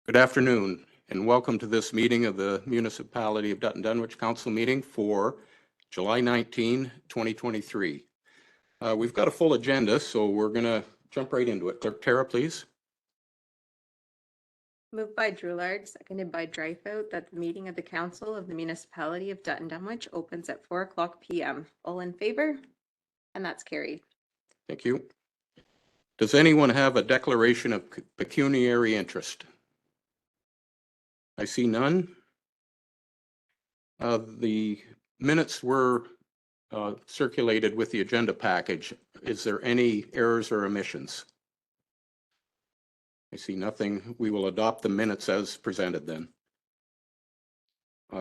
Good afternoon and welcome to this meeting of the Municipality of Dutton Dunwich Council meeting for July 19, 2023. We've got a full agenda, so we're going to jump right into it. Clerk Tara, please. Moved by Droulard, seconded by Dryfout, that the meeting of the Council of the Municipality of Dutton Dunwich opens at 4:00 p.m. All in favor? And that's carried. Thank you. Does anyone have a declaration of pecuniary interest? I see none. The minutes were circulated with the agenda package. Is there any errors or omissions? I see nothing. We will adopt the minutes as presented then.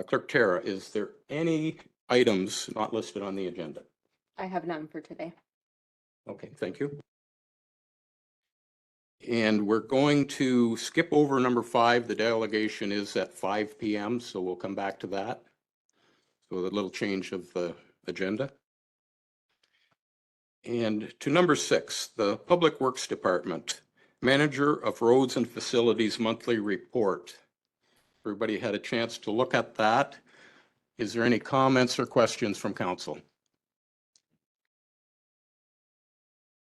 Clerk Tara, is there any items not listed on the agenda? I have none for today. Okay, thank you. And we're going to skip over number 5. The delegation is at 5 p.m., so we'll come back to that. So a little change of the agenda. And to number 6, the Public Works Department, Manager of Roads and Facilities Monthly Report. Everybody had a chance to look at that. Is there any comments or questions from council?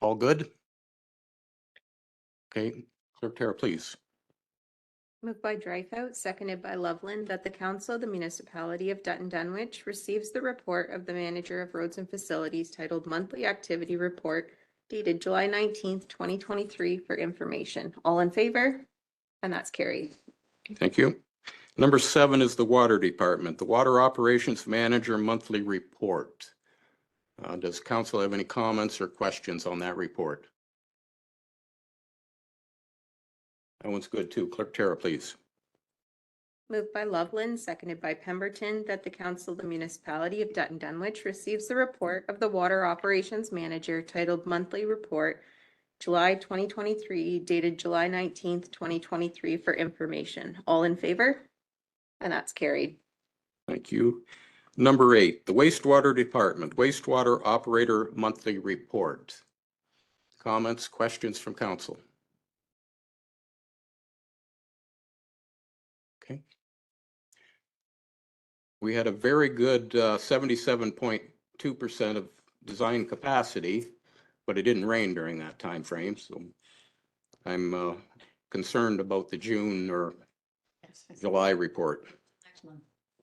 All good? Okay, Clerk Tara, please. Moved by Dryfout, seconded by Loveland, that the Council of the Municipality of Dutton Dunwich receives the report of the Manager of Roads and Facilities titled Monthly Activity Report dated July 19th, 2023 for information. All in favor? And that's carried. Thank you. Number 7 is the Water Department, the Water Operations Manager Monthly Report. Does council have any comments or questions on that report? That one's good too. Clerk Tara, please. Moved by Loveland, seconded by Pemberton, that the Council of the Municipality of Dutton Dunwich receives the report of the Water Operations Manager titled Monthly Report, July 2023, dated July 19th, 2023 for information. All in favor? And that's carried. Thank you. Number 8, the Wastewater Department, Wastewater Operator Monthly Report. Comments, questions from council? Okay. We had a very good 77.2% of design capacity, but it didn't rain during that time frame. So I'm concerned about the June or July report.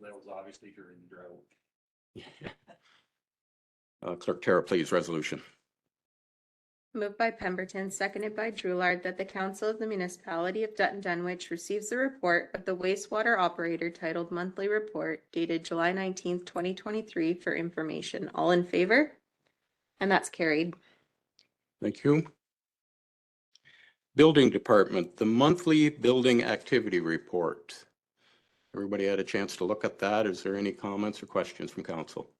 That was obviously during the drought. Clerk Tara, please, resolution. Moved by Pemberton, seconded by Droulard, that the Council of the Municipality of Dutton Dunwich receives the report of the wastewater operator titled Monthly Report dated July 19th, 2023 for information. All in favor? And that's carried. Thank you. Building Department, the Monthly Building Activity Report. Everybody had a chance to look at that. Is there any comments or questions from council?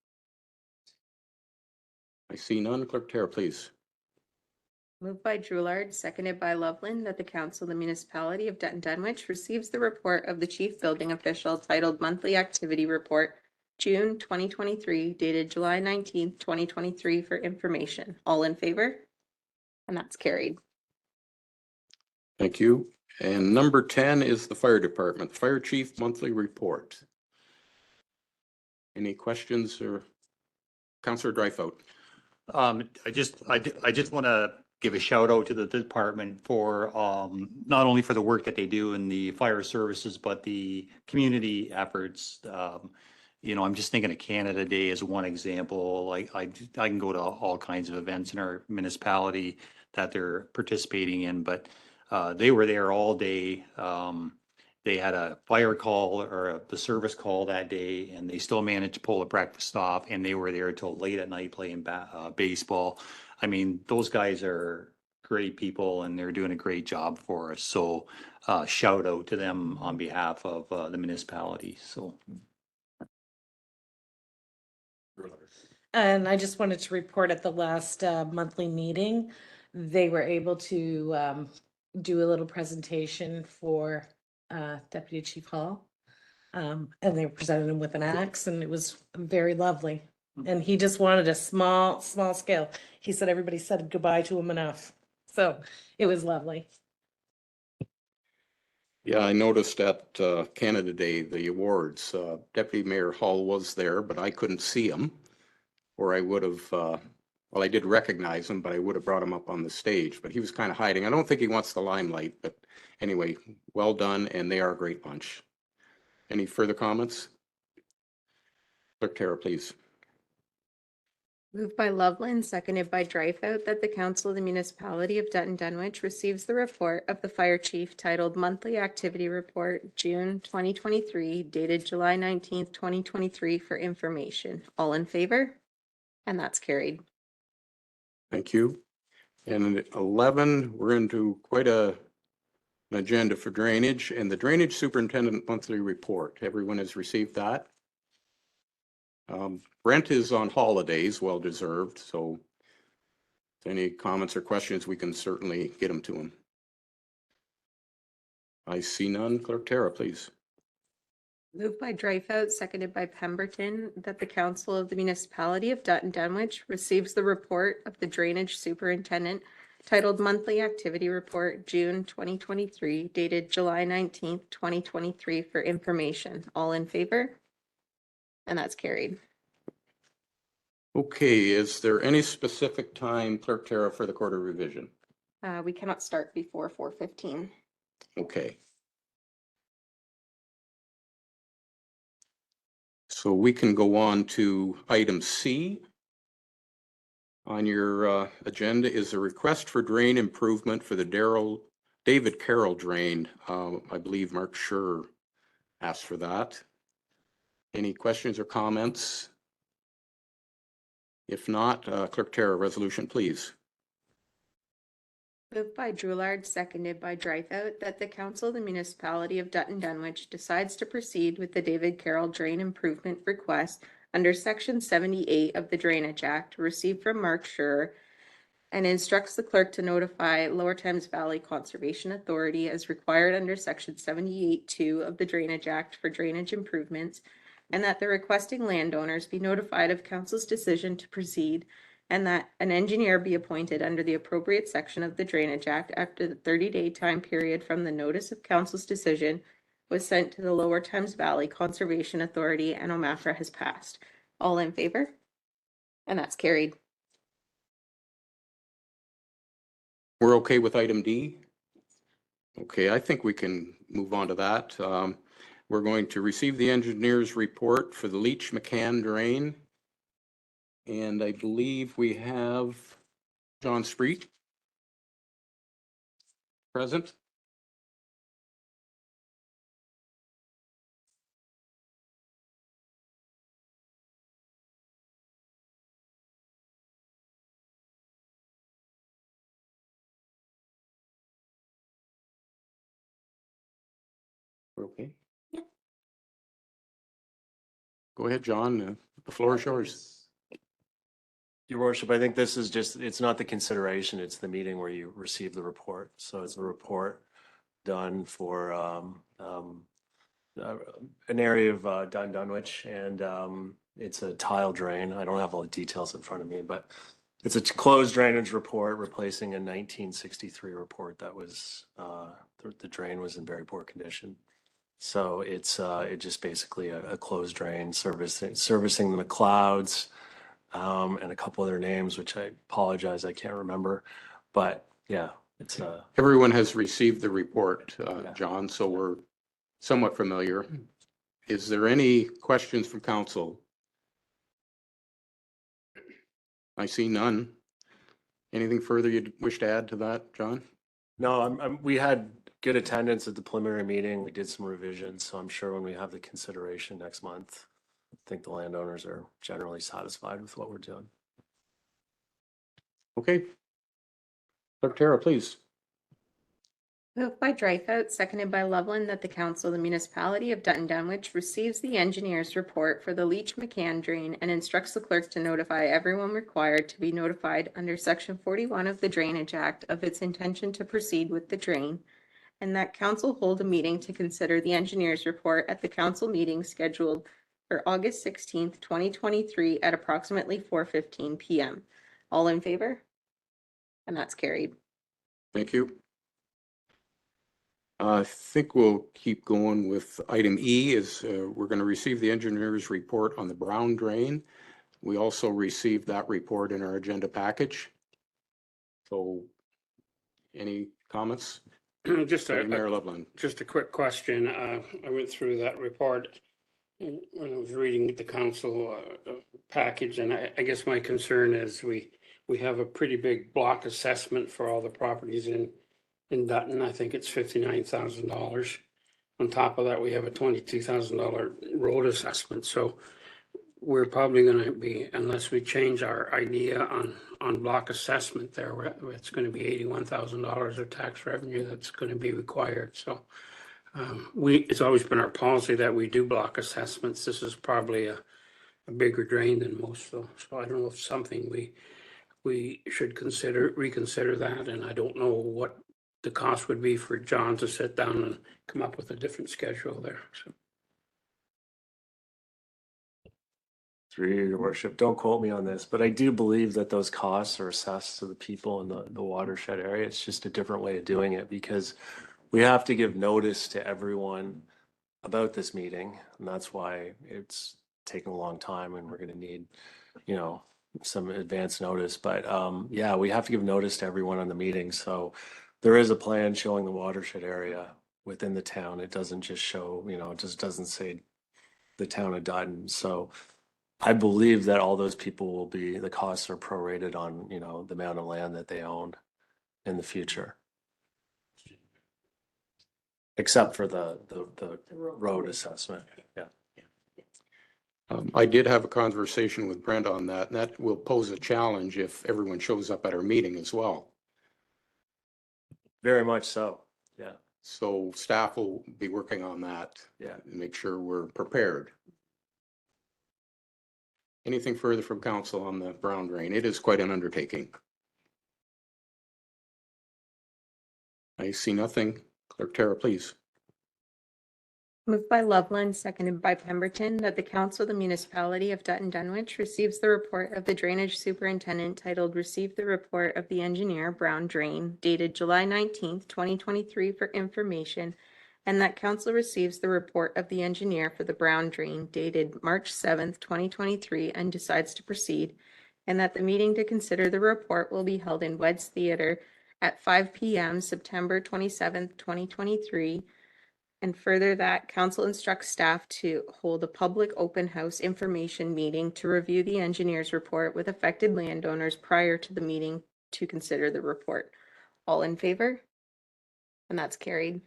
I see none. Clerk Tara, please. Moved by Droulard, seconded by Loveland, that the Council of the Municipality of Dutton Dunwich receives the report of the Chief Building Official titled Monthly Activity Report, June 2023, dated July 19th, 2023 for information. All in favor? And that's carried. Thank you. And number 10 is the Fire Department, Fire Chief Monthly Report. Any questions or Councillor Dryfout? I just want to give a shout out to the department for not only for the work that they do in the fire services, but the community efforts. I'm just thinking of Canada Day as one example. Like I can go to all kinds of events in our municipality that they're participating in, but they were there all day. They had a fire call or the service call that day, and they still managed to pull the breakfast off, and they were there till late at night playing baseball. I mean, those guys are great people, and they're doing a great job for us. So shout out to them on behalf of the municipality. So. And I just wanted to report at the last monthly meeting, they were able to do a little presentation for Deputy Chief Hall. And they presented him with an axe, and it was very lovely. And he just wanted a small scale. He said everybody said goodbye to him enough. So it was lovely. Yeah, I noticed at Canada Day, the awards, Deputy Mayor Hall was there, but I couldn't see him. Or I would have, well, I did recognize him, but I would have brought him up on the stage, but he was kind of hiding. I don't think he wants the limelight, but anyway, well done, and they are a great bunch. Any further comments? Clerk Tara, please. Moved by Loveland, seconded by Dreyfus, that the Council of the Municipality of Dutton Dunwich receives the report of the Fire Chief titled Monthly Activity Report, June 2023, dated July 19th, 2023, for information. All in favor? And that's carried. Thank you. And at 11, we're into quite an agenda for drainage and the Drainage Superintendent Monthly Report. Everyone has received that. Brent is on holidays, well deserved, so if any comments or questions, we can certainly get them to him. I see none. Clerk Tara, please. Moved by Dreyfus, seconded by Pemberton, that the Council of the Municipality of Dutton Dunwich receives the report of the Drainage Superintendent titled Monthly Activity Report, June 2023, dated July 19th, 2023, for information. All in favor? And that's carried. Okay, is there any specific time, Clerk Tara, for the quarter revision? We cannot start before 4:15. Okay. So we can go on to item C. On your agenda is a request for drain improvement for the David Carroll drain. I believe Mark Schur asked for that. Any questions or comments? If not, Clerk Tara, resolution, please. Moved by Drouillard, seconded by Dreyfus, that the Council of the Municipality of Dutton Dunwich decides to proceed with the David Carroll Drain Improvement Request under Section 78 of the Drainage Act received from Mark Schur and instructs the clerk to notify Lower Thames Valley Conservation Authority as required under Section 78(2) of the Drainage Act for drainage improvements, and that the requesting landowners be notified of council's decision to proceed, and that an engineer be appointed under the appropriate section of the Drainage Act after the 30-day time period from the notice of council's decision was sent to the Lower Thames Valley Conservation Authority and OMAFRA has passed. All in favor? And that's carried. We're okay with item D? Okay, I think we can move on to that. We're going to receive the engineer's report for the Leach McCann drain. And I believe we have John Spreet present. We're okay? Yeah. Go ahead, John. The floor is yours. Your worship, I think this is just, it's not the consideration, it's the meeting where you receive the report. So it's a report done for an area of Dutton Dunwich, and it's a tile drain. I don't have all the details in front of me, but it's a closed drainage report replacing a 1963 report that was, the drain was in very poor condition. So it's just basically a closed drain servicing the McLeods, and a couple other names, which I apologize, I can't remember. But yeah, it's Everyone has received the report, Yeah. John, so we're somewhat familiar. Is there any questions from council? I see none. Anything further you'd wish to add to that, John? no, we had good attendance at the preliminary meeting. We did some revisions, so I'm sure when we have the consideration next month, I think the landowners are generally satisfied with what we're doing. Okay. Clerk Tara, please. Moved by Dreyfus, seconded by Loveland, that the Council of the Municipality of Dutton Dunwich receives the engineer's report for the Leach McCann drain and instructs the clerk to notify everyone required to be notified under Section 41 of the Drainage Act of its intention to proceed with the drain, and that council hold a meeting to consider the engineer's report at the council meeting scheduled for August 16th, 2023 at approximately 4:15 p.m. All in favor? And that's carried. Thank you. I think we'll keep going with item E is we're going to receive the engineer's report on the brown drain. We also received that report in our agenda package. So any comments? Just Mayor a, Loveland. just a quick question. I went through that report and when I was reading the council package, and I guess my concern is we have a pretty big block assessment for all the properties in Dutton. I think it's $59,000. On top of that, we have a $22,000 road assessment. So we're probably gonna be, unless we change our idea on block assessment there, it's gonna be $81,000 of tax revenue that's gonna be required, so. It's always been our policy that we do block assessments. This is probably a bigger drain than most, so I don't know if something we should reconsider that, and I don't know what the cost would be for John to sit down and come up with a different schedule there, so. Through your worship, don't quote me on this, but I do believe that those costs are assessed to the people in the watershed area. It's just a different way of doing it because we have to give notice to everyone about this meeting, and that's why it's taking a long time and we're gonna need, you know, some advance notice. But yeah, we have to give notice to everyone on the meeting. So there is a plan showing the watershed area within the town. It doesn't just show, you know, it just doesn't say the town of Dutton. So I believe that all those people will be, the costs are prorated on, you know, the amount of land that they own in the future. Except for the road assessment, yeah. I did have a conversation with Brent on that, and that will pose a challenge if everyone shows up at our meeting as well. Very much so, yeah, So staff will be working on that. yeah. And make sure we're prepared. Anything further from council on the brown drain? It is quite an undertaking. I see nothing. Clerk Tara, please. Moved by Loveland, seconded by Pemberton, that the council of the municipality of Dutton Dunwich receives the report of the drainage superintendent titled Receive the Report of the Engineer Brown Drain dated July 19th, 2023 for information, and that council receives the report of the engineer for the brown drain dated March 7th, 2023 and decides to proceed, and that the meeting to consider the report will be held in Wed's Theater at 5 p.m. September 27th, 2023. And further that council instructs staff to hold a public open house information meeting to review the engineer's report with affected landowners prior to the meeting to consider the report. All in favor? And that's carried.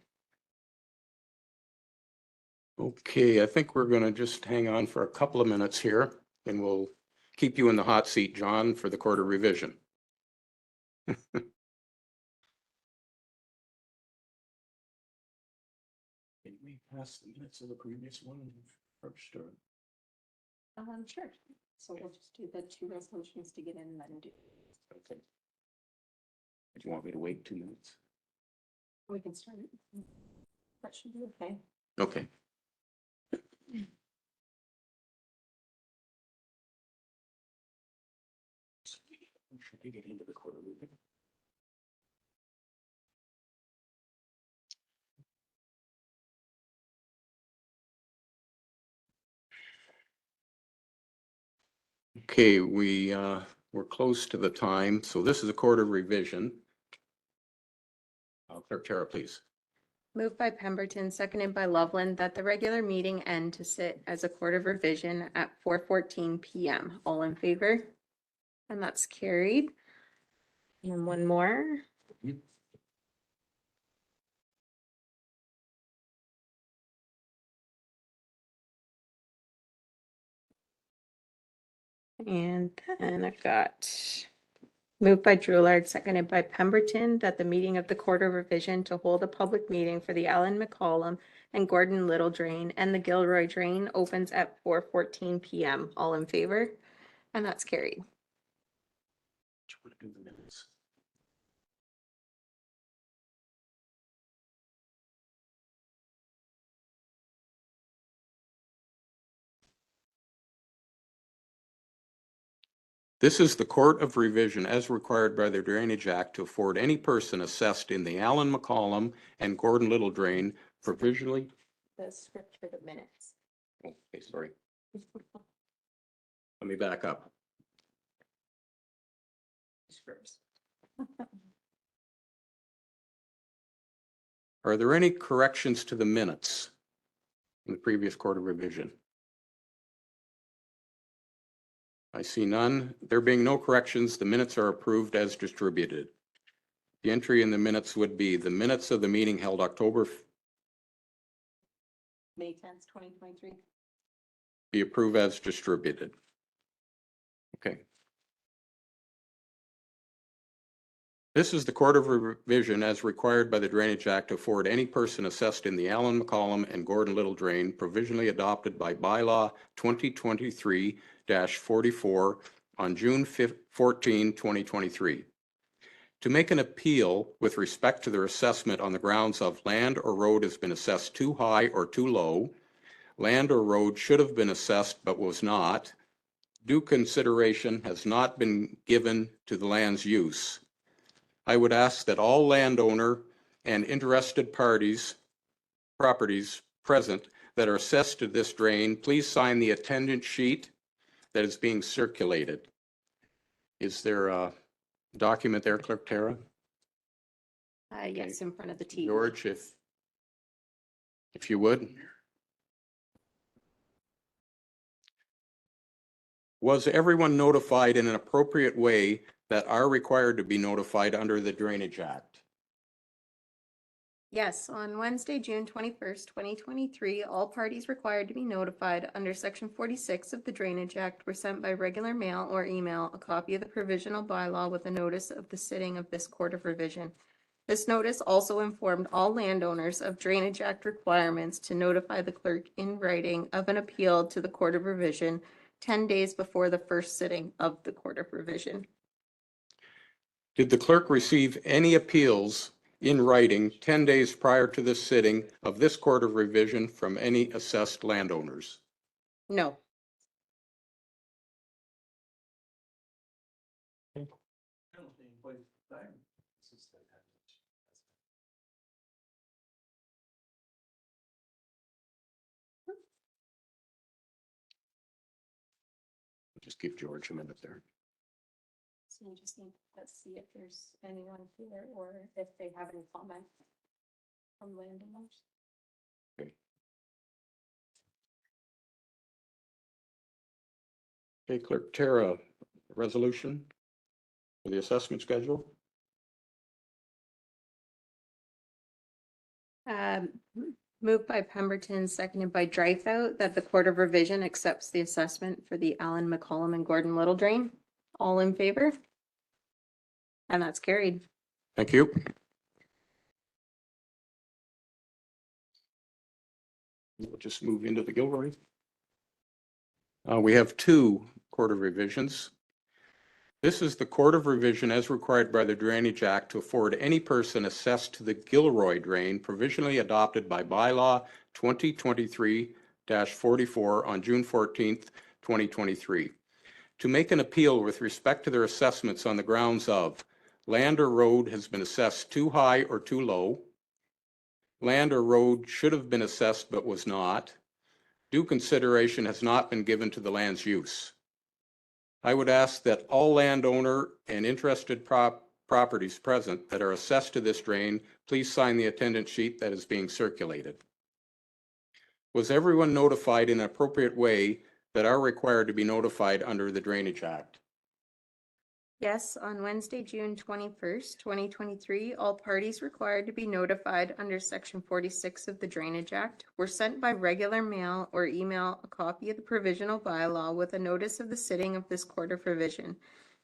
Okay, I think we're gonna just hang on for a couple of minutes here and we'll keep you in the hot seat, John, for the quarter revision. Can we pass the minutes of the previous one first or? Sure. So we'll just do the two resolutions to get in and then do. Okay. Do you want me to wait 2 minutes? We can start it. That should be okay. Okay. Should we get into the quarter revision? Okay, we're close to the time, so this is a quarter revision. Clerk Tara, please. Moved by Pemberton, seconded by Loveland, that the regular meeting end to sit as a court of revision at 4:14 p.m. All in favor? And that's carried. And one more. And then I've got moved by Drewlard, seconded by Pemberton, that the meeting of the Court of Revision to hold a public meeting for the Allen McCollum and Gordon Little Drain and the Gilroy Drain opens at 4:14 p.m. All in favor? And that's carried. This is the Court of Revision as required by the Drainage Act to afford any person assessed in the Allen McCollum and Gordon Little Drain provisionally. The script for the minutes. Okay, sorry. Let me back up. Scripts. Are there any corrections to the minutes in the previous Court of Revision? I see none. There being no corrections, the minutes are approved as distributed. The entry in the minutes would be the minutes of the meeting held October May 10th, 2023. be approved as distributed. Okay. This is the Court of Revision as required by the Drainage Act to afford any person assessed in the Allen McCollum and Gordon Little Drain provisionally adopted by bylaw 2023-44 on June 14, 2023. To make an appeal with respect to their assessment on the grounds of land or road has been assessed too high or too low, land or road should have been assessed but was not, due consideration has not been given to the land's use. I would ask that all landowner and interested parties, properties present that are assessed to this drain, please sign the attendance sheet that is being circulated. Is there a document there, Clerk Tara? Yes, in front of the TV. George, if you would. Was everyone notified in an appropriate way that are required to be notified under the Drainage Act? Yes, on Wednesday, June 21st, 2023, all parties required to be notified under Section 46 of the Drainage Act were sent by regular mail or email a copy of the provisional bylaw with a notice of the sitting of this Court of Revision. This notice also informed all landowners of Drainage Act requirements to notify the clerk in writing of an appeal to the Court of Revision 10 days before the first sitting of the Court of Revision. Did the clerk receive any appeals in writing 10 days prior to the sitting of this Court of Revision from any assessed landowners? No. Just give George a minute there. So you just need to see if there's anyone here or if they have any comment from landowners. Okay, Clerk Tara, resolution for the assessment schedule? Moved by Pemberton, seconded by Dreyfus, that the Court of Revision accepts the assessment for the Allen McCollum and Gordon Little Drain. All in favor? And that's carried. Thank you. We'll just move into the Gilroy. We have two Court of Revisions. This is the Court of Revision as required by the Drainage Act to afford any person assessed to the Gilroy Drain provisionally adopted by bylaw 2023-44 on June 14th, 2023. To make an appeal with respect to their assessments on the grounds of land or road has been assessed too high or too low, land or road should have been assessed but was not, due consideration has not been given to the land's use. I would ask that all landowner and interested properties present that are assessed to this drain, please sign the attendance sheet that is being circulated. Was everyone notified in an appropriate way that are required to be notified under the Drainage Act? Yes, on Wednesday, June 21st, 2023, all parties required to be notified under Section 46 of the Drainage Act were sent by regular mail or email a copy of the provisional bylaw with a notice of the sitting of this Court of Revision.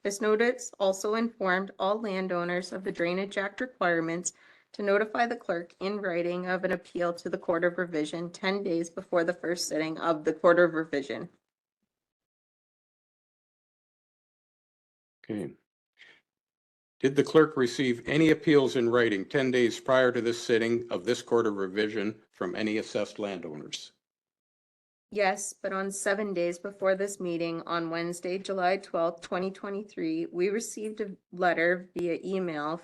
This notice also informed all landowners of the Drainage Act requirements to notify the clerk in writing of an appeal to the Court of Revision 10 days before the first sitting of the Court of Revision. Okay. Did the clerk receive any appeals in writing 10 days prior to this sitting of this Court of Revision from any assessed landowners? Yes, but on 7 days before this meeting, on Wednesday, July 12th, 2023, we received a letter via email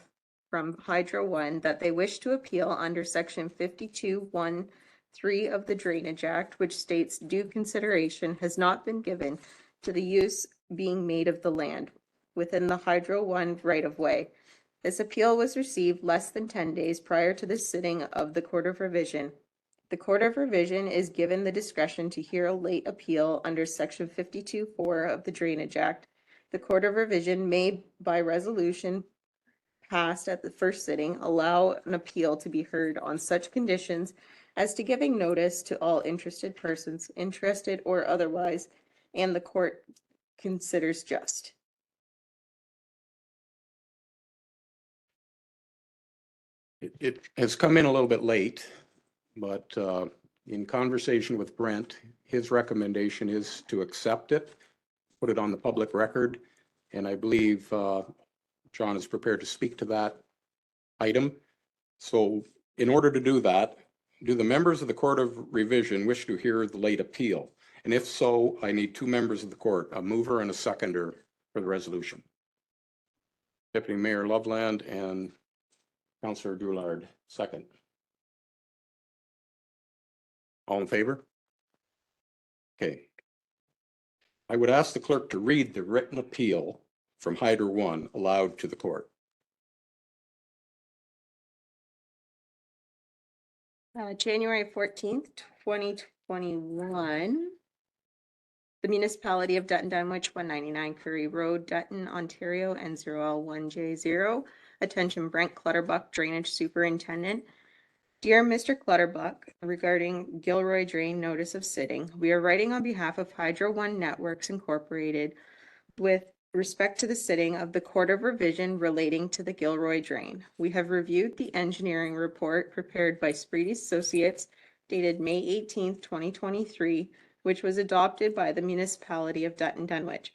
from Hydro One that they wish to appeal under section 52(1)(3) of the Drainage Act, which states due consideration has not been given to the use being made of the land within the Hydro One right-of-way. This appeal was received less than 10 days prior to the sitting of the Court of Revision. The Court of Revision is given the discretion to hear a late appeal under section 52(4) of the Drainage Act. The Court of Revision may, by resolution passed at the first sitting, allow an appeal to be heard on such conditions as to giving notice to all interested persons, interested or otherwise, and the court considers just. It has come in a little bit late, but in conversation with Brent, his recommendation is to accept it, put it on the public record, and I believe John is prepared to speak to that item. So in order to do that, do the members of the Court of Revision wish to hear the late appeal? And if so, I need two members of the court, a mover and a seconder for the resolution. Deputy Mayor Loveland and Councillor Doulard, second. All in favor? Okay. I would ask the clerk to read the written appeal from Hydro One aloud to the court. January 14th, 2021. The municipality of Dutton Dunwich, 199 Curry Road, Dutton, Ontario, N0L1J0. Attention Brent Clutterbuck, Drainage Superintendent. Dear Mr. Clutterbuck, regarding Gilroy Drain Notice of Sitting, we are writing on behalf of Hydro One Networks Incorporated with respect to the sitting of the Court of Revision relating to the Gilroy Drain. We have reviewed the engineering report prepared by Spreedy Associates dated May 18th, 2023, which was adopted by the municipality of Dutton Dunwich.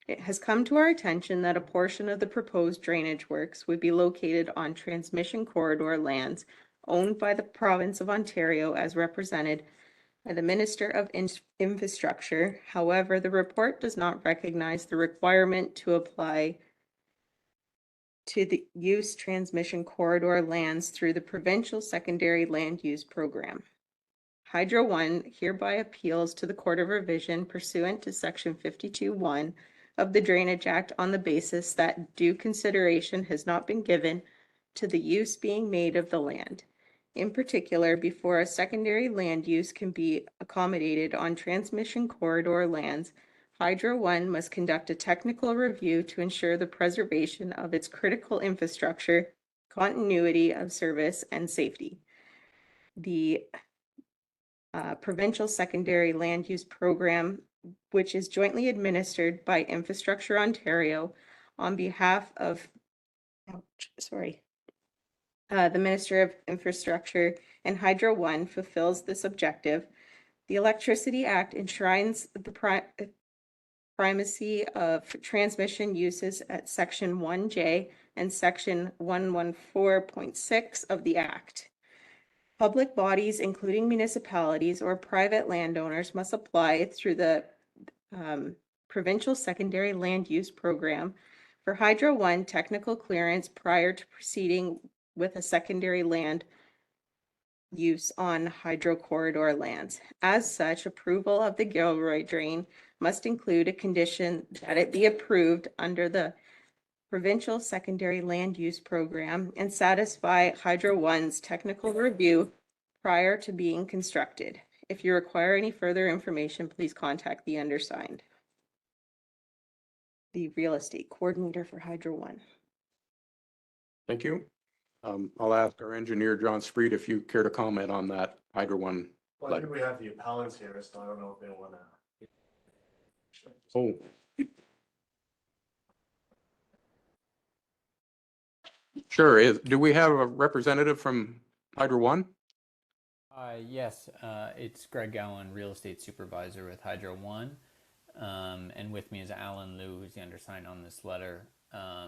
It has come to our attention that a portion of the proposed drainage works would be located on transmission corridor lands owned by the province of Ontario as represented by the Minister of Infrastructure. However, the report does not recognize the requirement to apply to the use transmission corridor lands through the Provincial Secondary Land Use Program. Hydro One hereby appeals to the Court of Revision pursuant to section 52(1) of the Drainage Act on the basis that due consideration has not been given to the use being made of the land. In particular, before a secondary land use can be accommodated on transmission corridor lands, Hydro One must conduct a technical review to ensure the preservation of its critical infrastructure, continuity of service, and safety. The Provincial Secondary Land Use Program, which is jointly administered by Infrastructure Ontario on behalf of, the Minister of Infrastructure, and Hydro One fulfills this objective. The Electricity Act enshrines the primacy of transmission uses at Section 1J and Section 114.6 of the Act. Public bodies, including municipalities or private landowners, must apply through the Provincial Secondary Land Use Program for Hydro One technical clearance prior to proceeding with a secondary land use on hydro corridor lands. As such, approval of the Gilroy Drain must include a condition that it be approved under the Provincial Secondary Land Use Program and satisfy Hydro One's technical review prior to being constructed. If you require any further information, please contact the undersigned, the real estate coordinator for Hydro One. Thank you. I'll ask our engineer, John Spreed, if you care to comment on that Hydro One. Well, I think we have the appellants here, so I don't know if they want to. Oh. Sure. Do we have a representative from Hydro One? Yes, it's Greg Gowan, real estate supervisor with Hydro One. And with me is Alan Liu, who's the undersigned on this letter.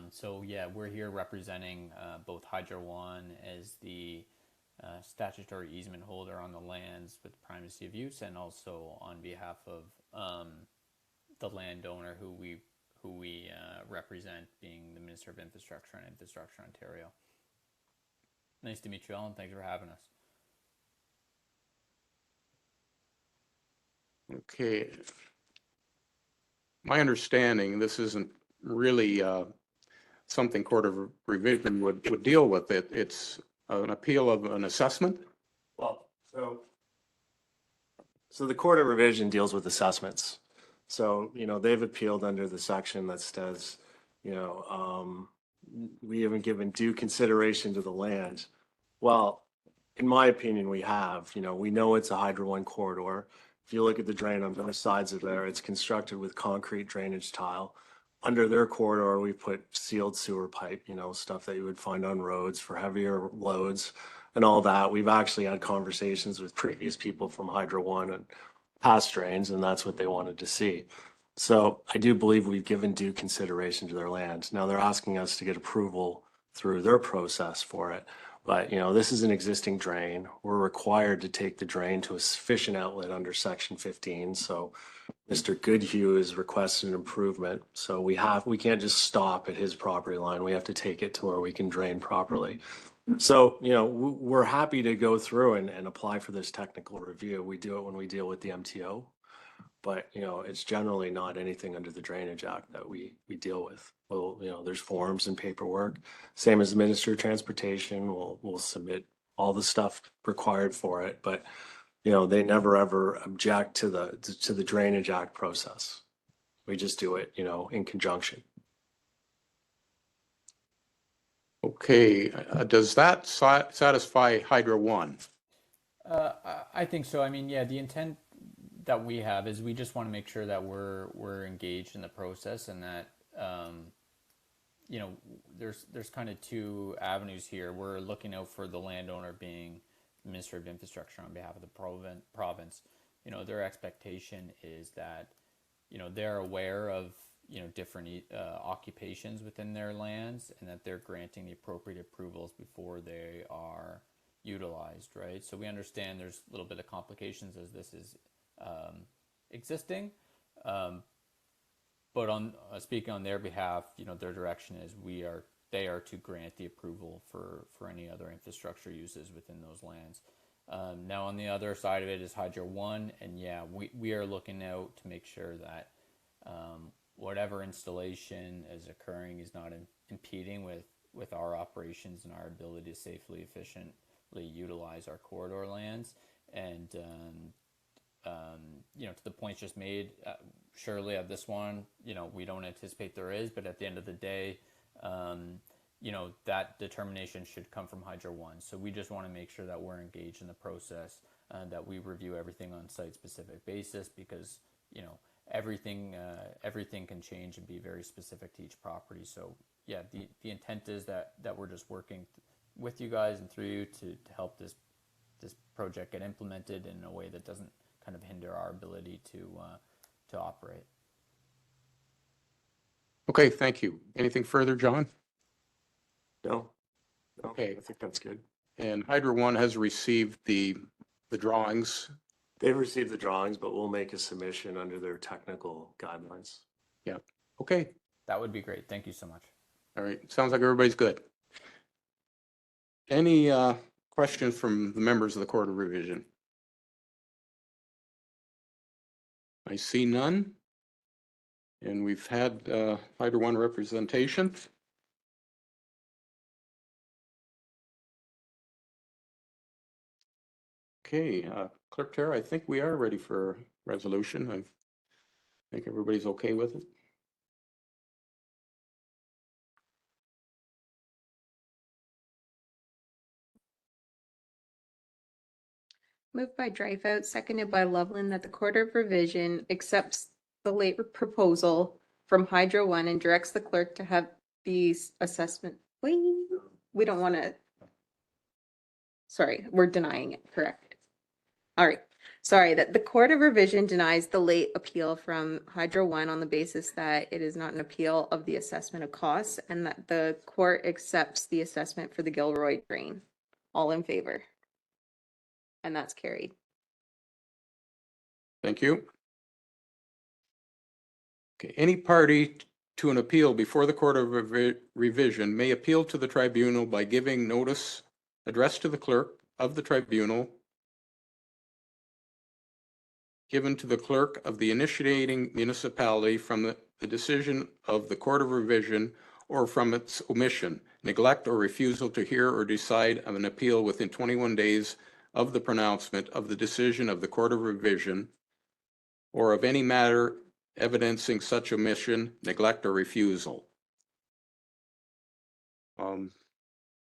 So yeah, we're here representing both Hydro One as the statutory easement holder on the lands with primacy of use, and also on behalf of the landowner who we represent, being the Minister of Infrastructure and Infrastructure Ontario. Nice to meet you all, and thanks for having us. Okay. My understanding, this isn't really something Court of Revision would deal with. It's an appeal of an assessment. Well, so the Court of Revision deals with assessments. So, they've appealed under the section that says, we haven't given due consideration to the land. Well, in my opinion, we have. We know it's a Hydro One corridor. If you look at the drain on both sides of there, it's constructed with concrete drainage tile. Under their corridor, we put sealed sewer pipe, stuff that you would find on roads for heavier loads and all that. We've actually had conversations with previous people from Hydro One and past drains, and that's what they wanted to see. So I do believe we've given due consideration to their land. Now they're asking us to get approval through their process for it. But, this is an existing drain. We're required to take the drain to a sufficient outlet under Section 15. So Mr. Goodhue has requested an improvement. So we can't just stop at his property line. We have to take it to where we can drain properly. So, we're happy to go through and apply for this technical review. We do it when we deal with the MTO. But, it's generally not anything under the Drainage Act that we deal with. Well, there's forms and paperwork. Same as the Minister of Transportation. We'll submit all the stuff required for it. But, they never ever object to the Drainage Act process. We just do it, in conjunction. Okay, does that satisfy Hydro One? I think so. I mean, yeah, the intent that we have is we just want to make sure that we're engaged in the process, and that there's kind of two avenues here. We're looking out for the landowner, being the Minister of Infrastructure on behalf of the province. Their expectation is that they're aware of different occupations within their lands, and that they're granting the appropriate approvals before they are utilized, right? So we understand there's a little bit of complications as this is existing, but on speaking on their behalf, their direction is they are to grant the approval for any other infrastructure uses within those lands. Now on the other side of it is Hydro One, and yeah, we are looking out to make sure that whatever installation is occurring is not impeding with our operations and our ability to safely, efficiently utilize our corridor lands. And to the points just made, surely of this one, we don't anticipate there is, but at the end of the day, that determination should come from Hydro One. So we just want to make sure that we're engaged in the process, that we review everything on site-specific basis, because everything can change and be very specific to each property. So yeah, the intent is that we're just working with you guys and through you to help this project get implemented in a way that doesn't kind of hinder our ability to operate. Okay, thank you. Anything further, John? No? Okay. I think that's good. And Hydro One has received the drawings. They've received the drawings, but we'll make a submission under their technical guidelines. Yeah. Okay. That would be great. Thank you so much. All right. Sounds like everybody's good. Any questions from the members of the Court of Revision? I see none. And we've had Hydro One representation. Okay, Clerk Tara, I think we are ready for resolution. I think everybody's okay with it. Moved by Dreyfus, seconded by Loveland, that the Court of Revision accepts the late proposal from Hydro One and directs the clerk to have these assessment. We don't want to. Sorry, we're denying it, correct? All right. Sorry, that the Court of Revision denies the late appeal from Hydro One on the basis that it is not an appeal of the assessment of costs, and that the court accepts the assessment for the Gilroy drain. All in favor? And that's carried. Thank you. Okay, any party to an appeal before the Court of Revision may appeal to the tribunal by giving notice addressed to the clerk of the tribunal, given to the clerk of the initiating municipality from the decision of the Court of Revision or from its omission, neglect, or refusal to hear or decide of an appeal within 21 days of the pronouncement of the decision of the Court of Revision, or of any matter evidencing such omission, neglect, or refusal.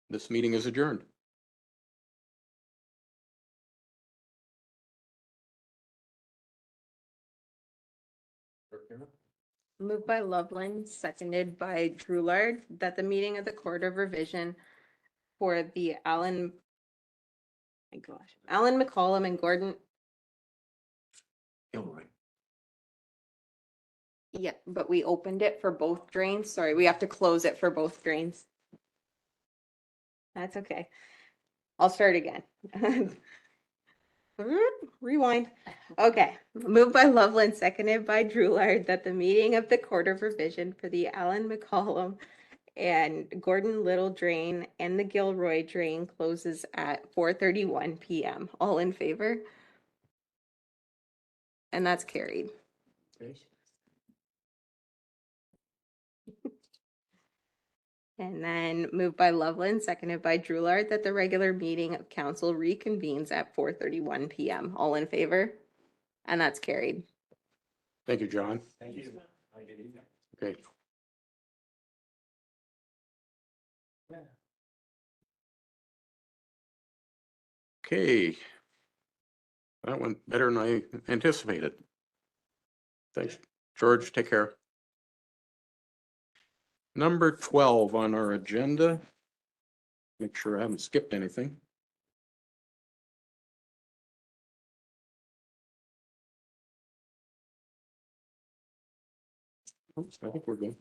This meeting is adjourned. Moved by Loveland, seconded by Drulard, that the meeting of the Court of Revision for the Allen McCollum and Gordon. Yeah, but we opened it for both drains. Sorry, we have to close it for both drains. That's okay. I'll start again. Rewind. Okay, moved by Loveland, seconded by Drulard, that the meeting of the Court of Revision for the Allen McCollum and Gordon Little Drain and the Gilroy Drain closes at 4:31 p.m. All in favor? And that's carried. And then moved by Loveland, seconded by Drulard, that the regular meeting of council reconvenes at 4:31 p.m. All in favor? And that's carried. Thank you, John. Thank you. Okay. Okay. That went better than I anticipated. Thanks, George. Take care. Number 12 on our agenda. Make sure I haven't skipped anything. Oops, I think we're good.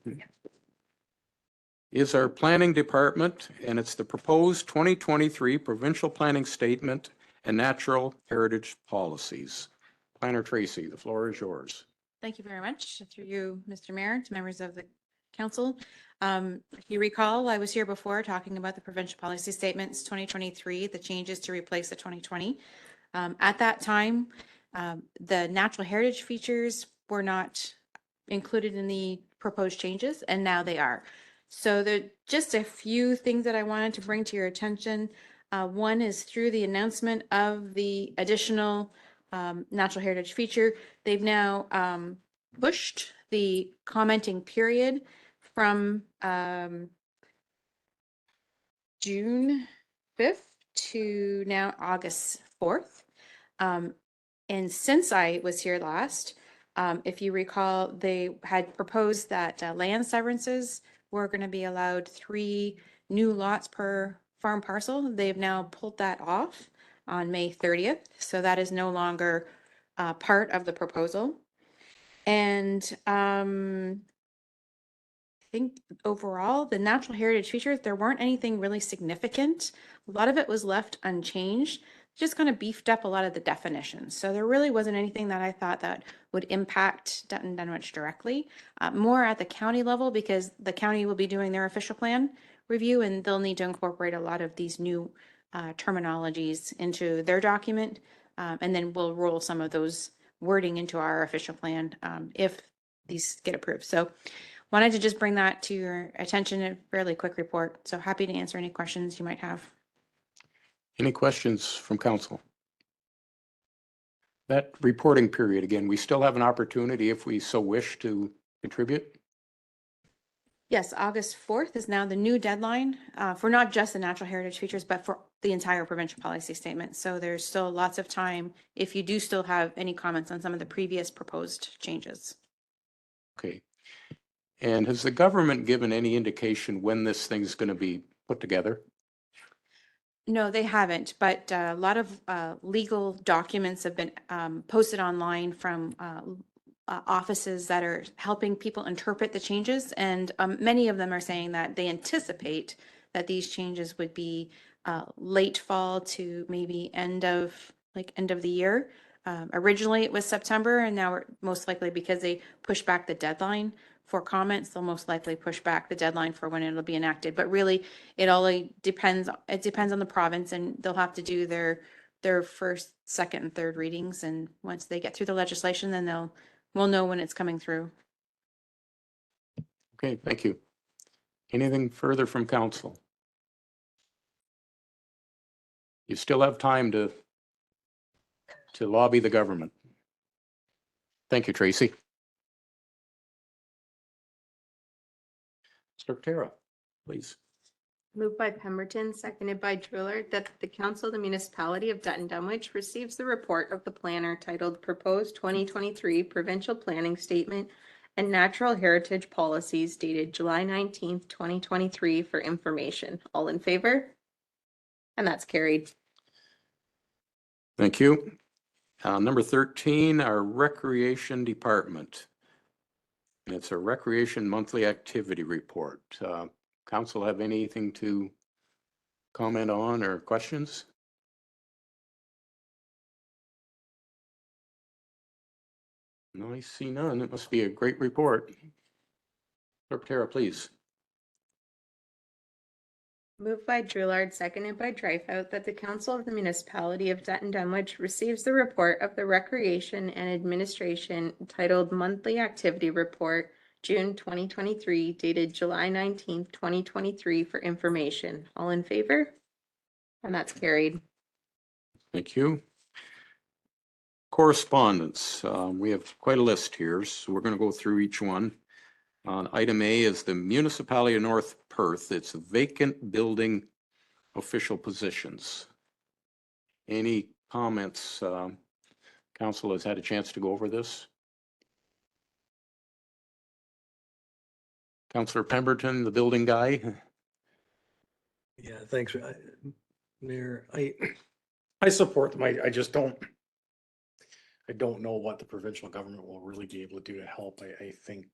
Is our planning department, and it's the proposed 2023 provincial planning statement and natural heritage policies. Planner Tracy, the floor is yours. Thank you very much. Through you, Mr. Mayor, to members of the council. If you recall, I was here before talking about the provincial policy statements 2023, the changes to replace the 2020. At that time, the natural heritage features were not included in the proposed changes, and now they are. So there are just a few things that I wanted to bring to your attention. One is through the announcement of the additional natural heritage feature, they've now pushed the commenting period from June 5th to now August 4th. And since I was here last, if you recall, they had proposed that land severances were going to be allowed 3 new lots per farm parcel. They've now pulled that off on May 30th. So that is no longer part of the proposal. And I think overall, the natural heritage features, there weren't anything really significant. A lot of it was left unchanged, just kind of beefed up a lot of the definitions. So there really wasn't anything that I thought that would impact Dutton Dunwich directly. More at the county level, because the county will be doing their official plan review and they'll need to incorporate a lot of these new terminologies into their document. And then we'll roll some of those wording into our official plan if these get approved. So wanted to just bring that to your attention, a fairly quick report. So happy to answer any questions you might have. Any questions from council? That reporting period, again, we still have an opportunity if we so wish to contribute. Yes, August 4th is now the new deadline for not just the natural heritage features, but for the entire provincial policy statement. So there's still lots of time if you do still have any comments on some of the previous proposed changes. Okay. And has the government given any indication when this thing's going to be put together? No, they haven't, but a lot of legal documents have been posted online from offices that are helping people interpret the changes. And many of them are saying that they anticipate that these changes would be late fall to maybe end of like end of the year. Originally it was September, and now we're most likely, because they pushed back the deadline for comments, they'll most likely push back the deadline for when it'll be enacted. But really, it depends on the province, and they'll have to do their first, second, and third readings. And once they get through the legislation, then we'll know when it's coming through. Okay, thank you. Anything further from council? You still have time to lobby the government. Thank you, Tracy. Clerk Tara, please. Moved by Pemberton, seconded by Driller, that the Council of the Municipality of Dutton Dunwich receives the report of the planner titled Proposed 2023 Provincial Planning Statement and Natural Heritage Policies dated July 19th, 2023 for information. All in favor? And that's carried. Thank you. Number 13, our Recreation Department. And it's a Recreation Monthly Activity Report. Council have anything to comment on or questions? No, I see none. It must be a great report. Clerk Tara, please. Moved by Drillard, seconded by Dreyfus, that the Council of the Municipality of Dutton Dunwich receives the report of the Recreation and Administration titled Monthly Activity Report, June 2023, dated July 19th, 2023 for information. All in favor? And that's carried. Thank you. Correspondence. We have quite a list here, so we're going to go through each one. Item A is the Municipality of North Perth. It's vacant building official positions. Any comments? Council has had a chance to go over this. Councillor Pemberton, the building guy. Yeah, thanks. Mayor, I support them. I just don't know what the provincial government will really be able to do to help. I think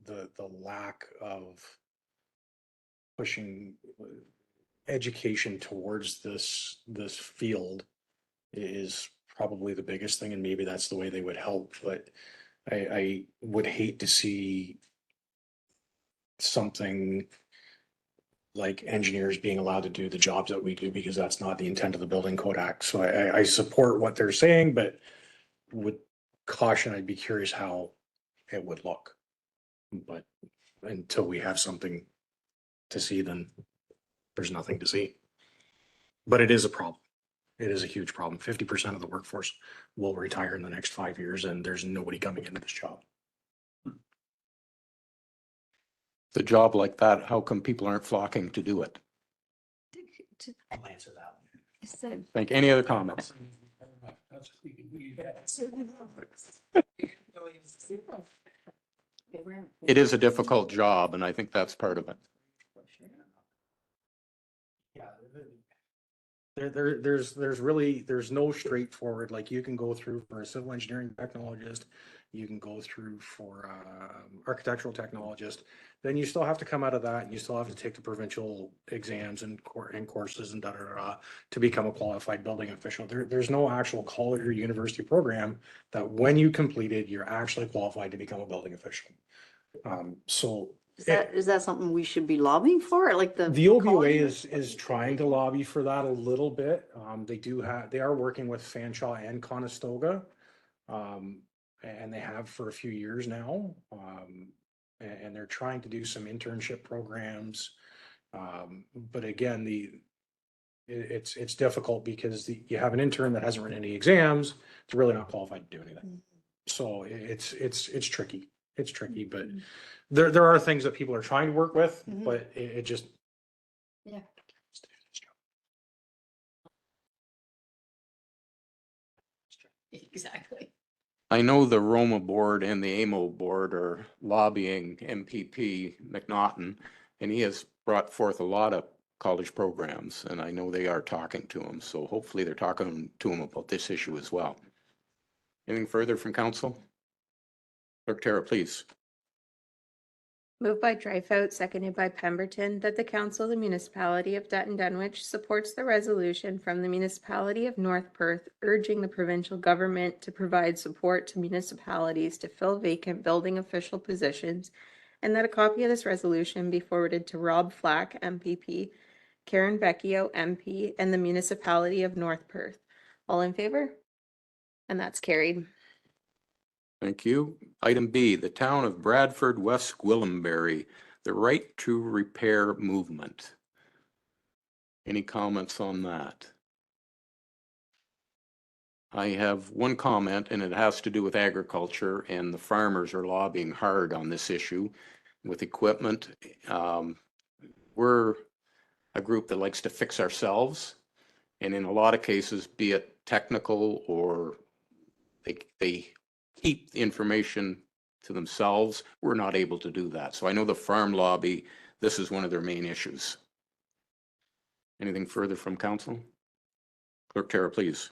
the lack of pushing education towards this field is probably the biggest thing, and maybe that's the way they would help. But I would hate to see something like engineers being allowed to do the jobs that we do, because that's not the intent of the Building Code Act. So I support what they're saying, but would caution, I'd be curious how it would look. But until we have something to see, then there's nothing to see. But it is a problem. It is a huge problem. 50% of the workforce will retire in the next 5 years, and there's nobody coming into this job. The job like that, how come people aren't flocking to do it? I'll answer that. Thank any other comments? It is a difficult job, and I think that's part of it. Yeah, there's no straightforward, like you can go through for a civil engineering technologist, you can go through for architectural technologist, then you still have to come out of that and you still have to take the provincial exams and courses and to become a qualified building official. There's no actual college or university program that when you complete it, you're actually qualified to become a building official. So Is that something we should be lobbying for, like the? the OBOA is trying to lobby for that a little bit. They are working with Fanshawe and Conestoga. And they have for a few years now. And they're trying to do some internship programs. But again, it's difficult because you have an intern that hasn't written any exams. It's really not qualified to do anything. So it's tricky. It's tricky, but there are things that people are trying to work with, but it just. Yeah. Exactly. I know the Roma board and the AMO board are lobbying MPP McNaughton, and he has brought forth a lot of college programs, and I know they are talking to him. So hopefully they're talking to him about this issue as well. Anything further from council? Clerk Tara, please. Moved by Dreyfus, seconded by Pemberton, that the Council of the Municipality of Dutton Dunwich supports the resolution from the Municipality of North Perth urging the provincial government to provide support to municipalities to fill vacant building official positions, and that a copy of this resolution be forwarded to Rob Flack, MPP, Karen Vecchio, MP, and the Municipality of North Perth. All in favor? And that's carried. Thank you. Item B, the town of Bradford, West Gwillimbury, the right to repair movement. Any comments on that? I have one comment, and it has to do with agriculture, and the farmers are lobbying hard on this issue with equipment. We're a group that likes to fix ourselves, and in a lot of cases, be it technical or they keep the information to themselves, we're not able to do that. So I know the farm lobby, this is one of their main issues. Anything further from council? Clerk Tara, please.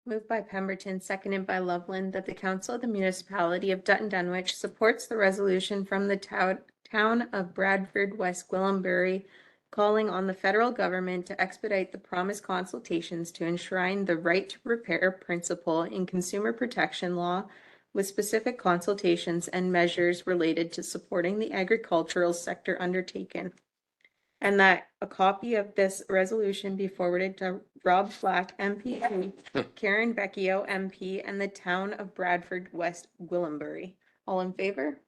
Moved by Pemberton, seconded by Loveland, that the Council of the Municipality of Dutton Dunwich supports the resolution from the town of Bradford, West Gwillimbury, calling on the federal government to expedite the promised consultations to enshrine the right to repair principle in consumer protection law with specific consultations and measures related to supporting the agricultural sector undertaken. And that a copy of this resolution be forwarded to Rob Flack, MP, Karen Vecchio, MP, and the town of Bradford, West Gwillimbury. All in favor?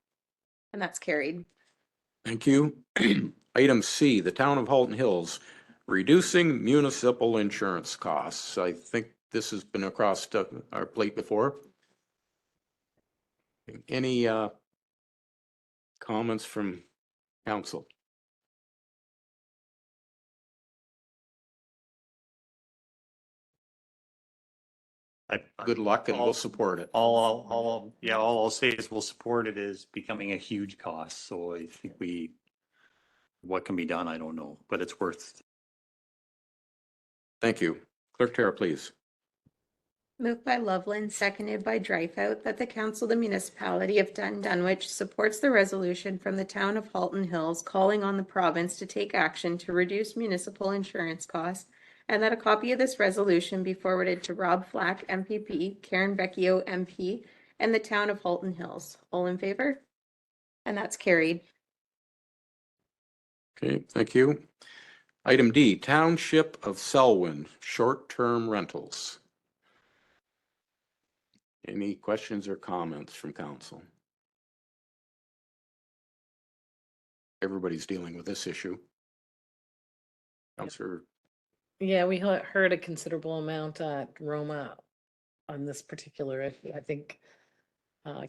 And that's carried. Thank you. Item C, the town of Halton Hills, reducing municipal insurance costs. I think this has been across our plate before. Any comments from council? Good luck and we'll support it. All I'll say is we'll support it is becoming a huge cost. So I think what can be done, I don't know, but it's worth. Thank you. Clerk Tara, please. Moved by Loveland, seconded by Dreyfus, that the Council of the Municipality of Dutton Dunwich supports the resolution from the town of Halton Hills calling on the province to take action to reduce municipal insurance costs, and that a copy of this resolution be forwarded to Rob Flack, MPP, Karen Vecchio, MP, and the town of Halton Hills. All in favor? And that's carried. Okay, thank you. Item D, Township of Selwyn, short-term rentals. Any questions or comments from council? Everybody's dealing with this issue. Councillor, Yeah, we heard a considerable amount at Roma on this particular issue. I think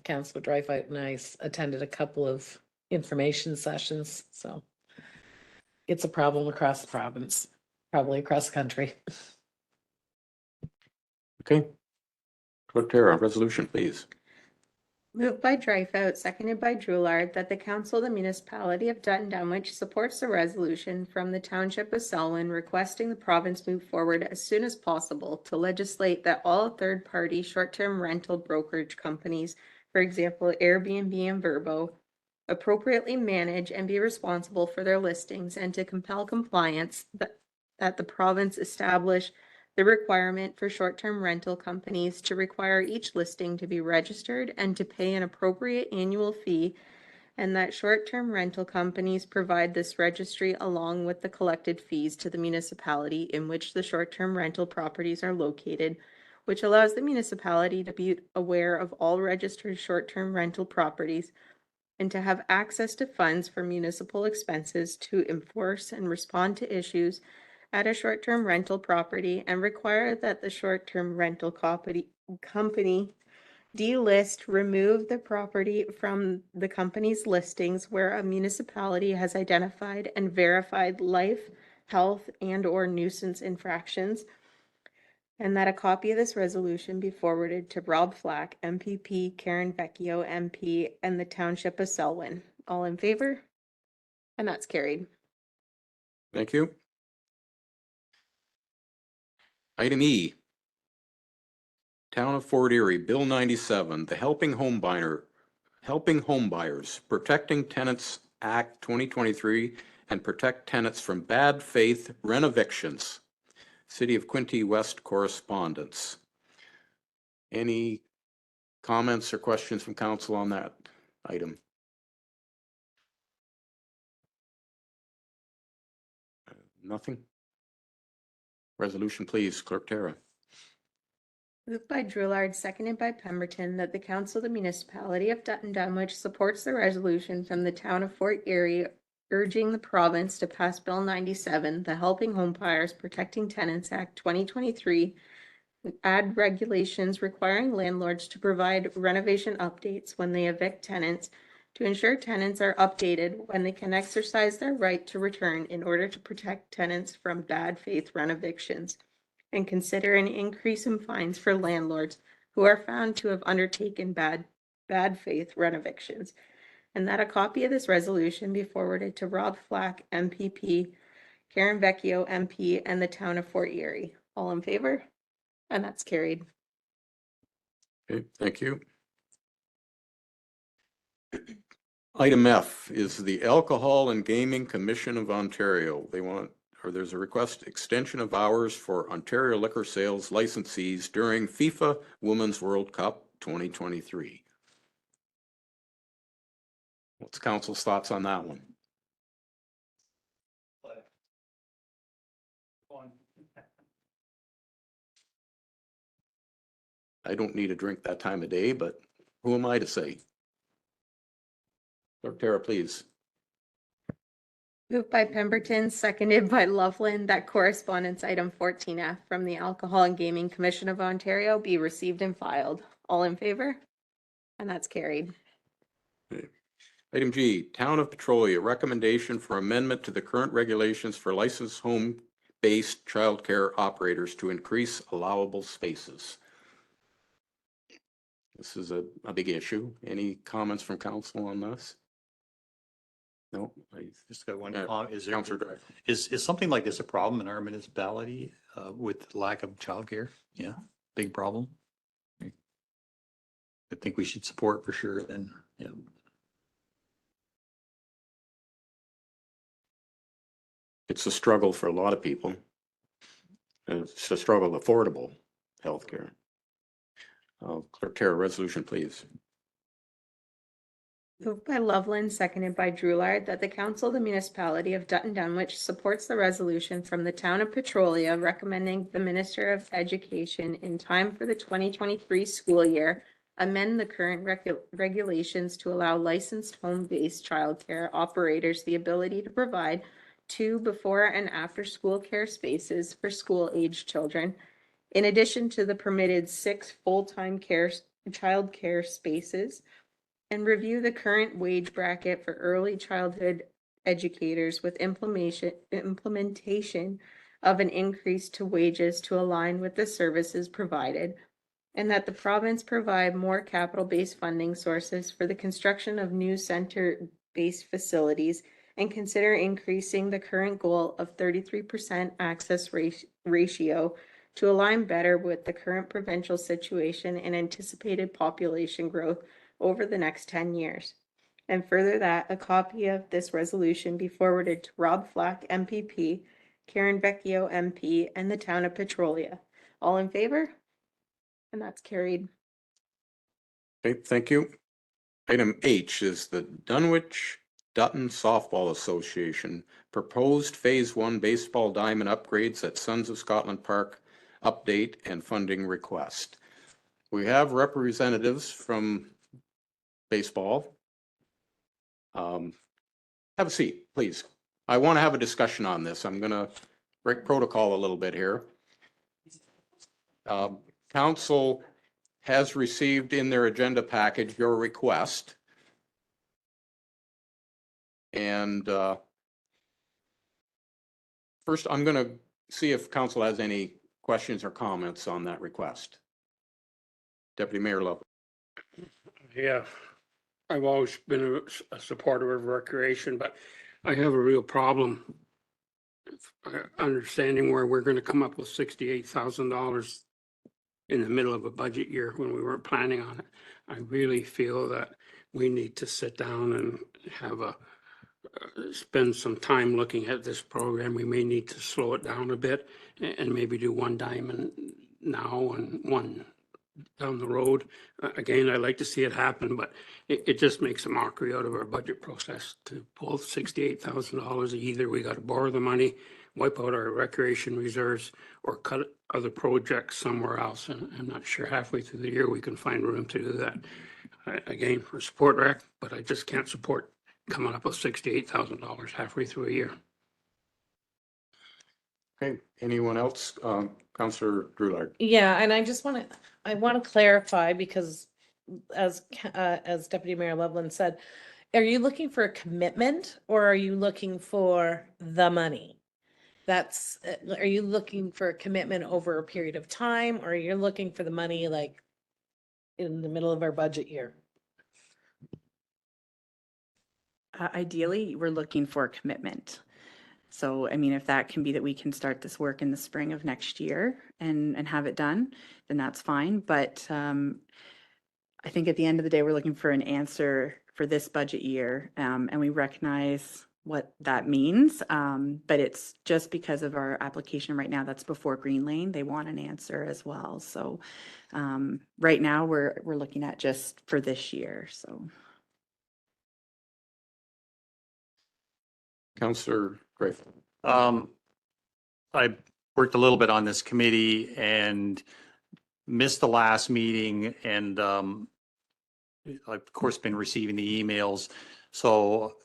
Councilor Dreyfus and I attended a couple of information sessions, so it's a problem across the province, probably across the country. okay. Clerk Tara, resolution, please. Moved by Dreyfus, seconded by Droulard, that the Council of the Municipality of Dutton Dunwich supports the resolution from the Township of Selwyn requesting the province move forward as soon as possible to legislate that all third-party short-term rental brokerage companies, for example, Airbnb and Vrbo, appropriately manage and be responsible for their listings, and to compel compliance that the province establish the requirement for short-term rental companies to require each listing to be registered and to pay an appropriate annual fee, and that short-term rental companies provide this registry along with the collected fees to the municipality in which the short-term rental properties are located, which allows the municipality to be aware of all registered short-term rental properties and to have access to funds for municipal expenses to enforce and respond to issues at a short-term rental property, and require that the short-term rental company delist, remove the property from the company's listings where a municipality has identified and verified life, health, and/or nuisance infractions, and that a copy of this resolution be forwarded to Rob Flack, MPP, Karen Vecchio, MP, and the Township of Selwyn. All in favor? And that's carried. Thank you. Item E, Town of Fort Erie, Bill 97, the Helping Helping Homebuyers, Protecting Tenants Act 2023, and Protect Tenants from Bad Faith Renovictions. City of Quinte West correspondence. Any comments or questions from council on that item? Nothing? Resolution, please, Clerk Tara. Moved by Drillard, seconded by Pemberton, that the council of the municipality of Dutton Dunwich supports the resolution from the town of Fort Erie urging the province to pass Bill 97, the Helping Homebuyers Protecting Tenants Act 2023, and add regulations requiring landlords to provide renovation updates when they evict tenants to ensure tenants are updated when they can exercise their right to return in order to protect tenants from bad faith renovictions, and consider an increase in fines for landlords who are found to have undertaken bad faith renovictions, and that a copy of this resolution be forwarded to Rob Flack, MPP, Karen Vecchio, MP, and the town of Fort Erie. All in favor? And that's carried. Okay, thank you. Item F is the Alcohol and Gaming Commission of Ontario. There's a request extension of hours for Ontario liquor sales licensees during FIFA Women's World Cup 2023. What's council's thoughts on that one? I don't need a drink that time of day, but who am I to say? Clerk Tara, please. Moved by Pemberton, seconded by Loveland, that correspondence item 14F from the Alcohol and Gaming Commission of Ontario be received and filed. All in favor? And that's carried. Item G, Town of Petrolia, recommendation for amendment to the current regulations for licensed home-based childcare operators to increase allowable spaces. This is a big issue. Any comments from council on this? No, I Just got one Yeah, comment. Councilor Drive. Is something like this a problem in our municipality with lack of childcare? Yeah, big problem. I think we should support for sure then, yeah. It's a struggle for a lot of people. And it's a struggle of affordable healthcare. Clerk Tara, resolution, please. Moved by Loveland, seconded by Drillard, that the council of the municipality of Dutton Dunwich supports the resolution from the town of Petrolia recommending the Minister of Education in time for the 2023 school year amend the current regulations to allow licensed home-based childcare operators the ability to provide 2 before and after school care spaces for school-aged children, in addition to the permitted 6 full-time child care spaces, and review the current wage bracket for early childhood educators with implementation of an increase to wages to align with the services provided, and that the province provide more capital-based funding sources for the construction of new center-based facilities, and consider increasing the current goal of 33% access ratio to align better with the current provincial situation and anticipated population growth over the next 10 years. And further, that a copy of this resolution be forwarded to Rob Flack, MPP, Karen Vecchio, MP, and the town of Petrolia. All in favor? And that's carried. Okay, thank you. Item H is the Dunwich Dutton Softball Association proposed Phase 1 baseball diamond upgrades at Sons of Scotland Park update and funding request. We have representatives from baseball. Have a seat, please. I want to have a discussion on this. I'm going to break protocol a little bit here. Council has received in their agenda package your request. And first, I'm going to see if council has any questions or comments on that request. Deputy Mayor Love. Yeah, I've always been a supporter of recreation, but I have a real problem understanding where we're gonna come up with $68,000 in the middle of a budget year when we weren't planning on it. I really feel that we need to sit down and have spend some time looking at this program. We may need to slow it down a bit and maybe do one diamond now and one down the road. Again, I'd like to see it happen, but it just makes a mockery out of our budget process to pull $68,000. Either we got to borrow the money, wipe out our recreation reserves, or cut other projects somewhere else. And I'm not sure halfway through the year we can find room to do that. Again, for support rec, but I just can't support coming up with $68,000 halfway through a year. Okay, anyone else? Councillor Drulard. Yeah, and I want to clarify because as Deputy Mayor Loveland said, are you looking for a commitment or are you looking for the money? Are you looking for a commitment over a period of time or you're looking for the money like in the middle of our budget year? Ideally, we're looking for a commitment. So, I mean, if that can be that we can start this work in the spring of next year and have it done, then that's fine. But I think at the end of the day, we're looking for an answer for this budget year, and we recognize what that means. But it's just because of our application right now that's before Green Lane, they want an answer as well. So right now we're looking at just for this year. So. Councillor Gray. I worked a little bit on this committee and missed the last meeting, and I've of course been receiving the emails. So,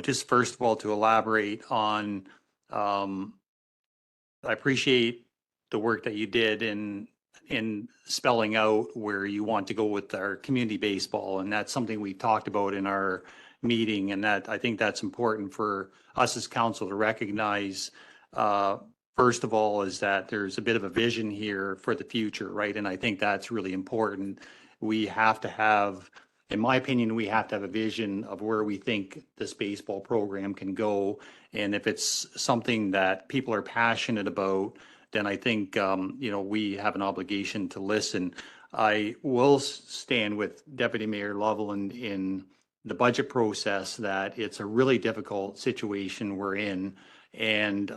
just first of all, to elaborate on, I appreciate the work that you did in spelling out where you want to go with our community baseball, and that's something we talked about in our meeting, and that I think that's important for us as council to recognize. First of all, is that there's a bit of a vision here for the future, right? And I think that's really important. We have to have, in my opinion, we have to have a vision of where we think this baseball program can go. And if it's something that people are passionate about, then I think, we have an obligation to listen. I will stand with Deputy Mayor Loveland in the budget process that it's a really difficult situation we're in. And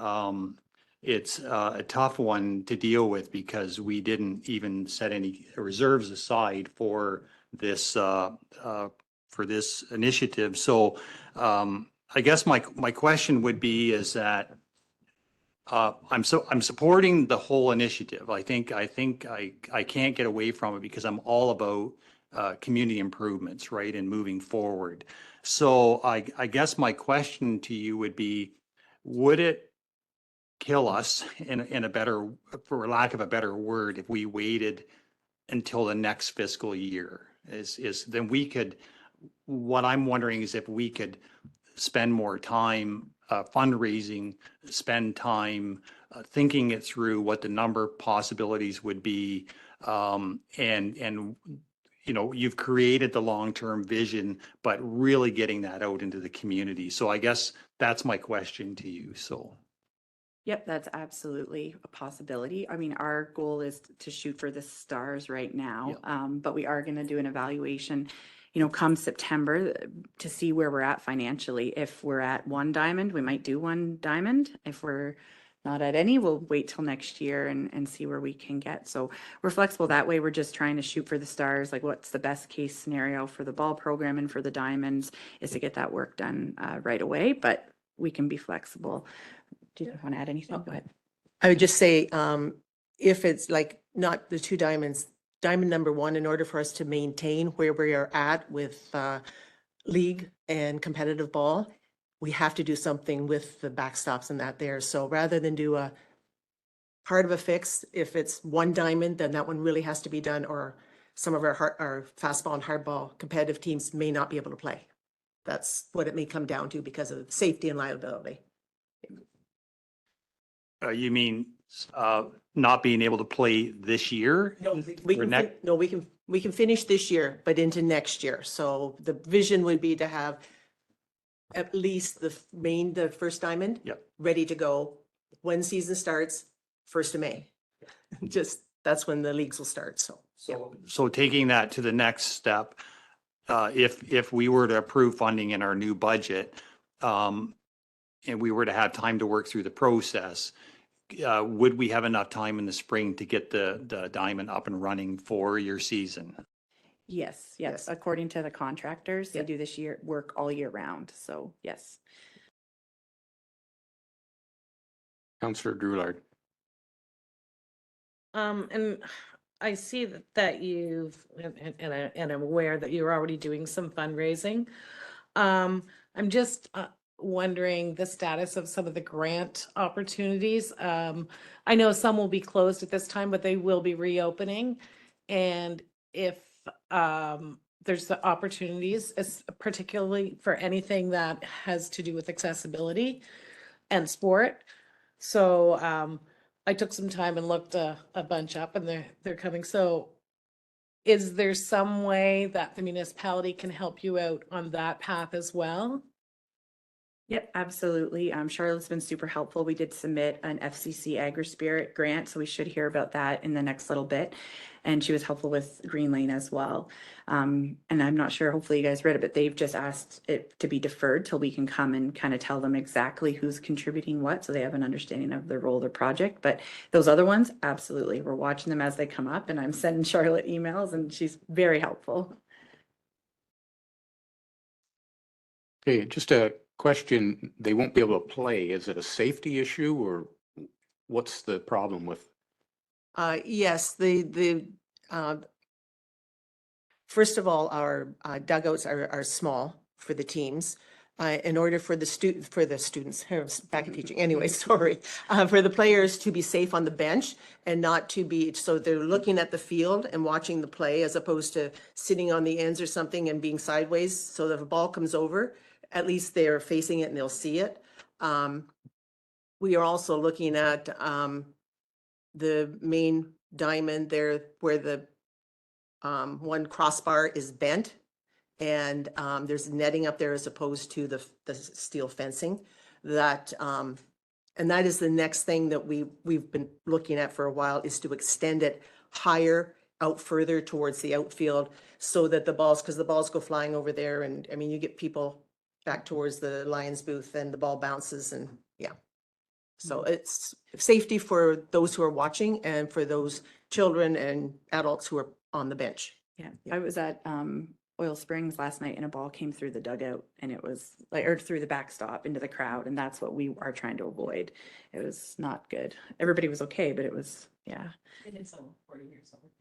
it's a tough one to deal with because we didn't even set any reserves aside for this initiative. So I guess my question would be is that I'm supporting the whole initiative. I think I can't get away from it because I'm all about community improvements, right, and moving forward. So I guess my question to you would be, would it kill us in a better, for lack of a better word, if we waited until the next fiscal year? Then we could, what I'm wondering is if we could spend more time fundraising, spend time thinking it through what the number of possibilities would be, and you've created the long-term vision, but really getting that out into the community. So I guess that's my question to you. So. Yep, that's absolutely a possibility. I mean, our goal is to shoot for the stars right now, but we are going to do an evaluation, come September to see where we're at financially. If we're at one diamond, we might do one diamond. If we're not at any, we'll wait till next year and see where we can get. So we're flexible that way. We're just trying to shoot for the stars. Like, what's the best case scenario for the ball program and for the diamonds is to get that work done right away, but we can be flexible. Do you want to add anything? Go ahead. I would just say, if it's like not the two diamonds, diamond number one, in order for us to maintain where we are at with league and competitive ball, we have to do something with the backstops and that there. So rather than do a part of a fix, if it's one diamond, then that one really has to be done, or some of our fastball and hardball competitive teams may not be able to play. That's what it may come down to because of safety and liability. You mean not being able to play this year? No, we can finish this year, but into next year. So the vision would be to have at least the first diamond ready to go when season starts, 1st of May. Just that's when the leagues will start. So So taking that to the next step, if we were to approve funding in our new budget, and we were to have time to work through the process, would we have enough time in the spring to get the diamond up and running for your season? Yes, yes, Yes. according to the contractors, they Yep. do this year, work all year round, so yes. Councillor Drulard. And I see that you've, and I'm aware that you're already doing some fundraising. I'm just wondering the status of some of the grant opportunities. I know some will be closed at this time, but they will be reopening. And if there's the opportunities, particularly for anything that has to do with accessibility and sport. So I took some time and looked a bunch up, and they're coming. So is there some way that the municipality can help you out on that path as well? Yep, absolutely. Charlotte's been super helpful. We did submit an FCC Agri-Spirit grant, so we should hear about that in the next little bit. And she was helpful with Green Lane as well. And I'm not sure, hopefully you guys read it, but they've just asked it to be deferred till we can come and kind of tell them exactly who's contributing what, so they have an understanding of the role of the project. But those other ones, absolutely. We're watching them as they come up, and I'm sending Charlotte emails, and she's very helpful. Okay, just a question. They won't be able to play. Is it a safety issue or what's the problem with? Yes, first of all, our dugouts are small for the teams. In order for the students, back in teaching, anyway, sorry, for the players to be safe on the bench and not to be, so they're looking at the field and watching the play as opposed to sitting on the ends or something and being sideways. So that if a ball comes over, at least they're facing it and they'll see it. We are also looking at the main diamond there where the one crossbar is bent, and there's netting up there as opposed to the steel fencing. That and that is the next thing that we've been looking at for a while, is to extend it higher out further towards the outfield, so that the balls, because the balls go flying over there, and I mean you get people back towards the Lions booth and the ball bounces, and yeah. So it's safety for those who are watching and for those children and adults who are on the bench. Yeah, I was at Oil Springs last night and a ball came through the dugout, and it was like, or through the backstop into the crowd, and that's what we are trying to avoid. It was not good. Everybody was okay, but it was, yeah. It is 40 years old.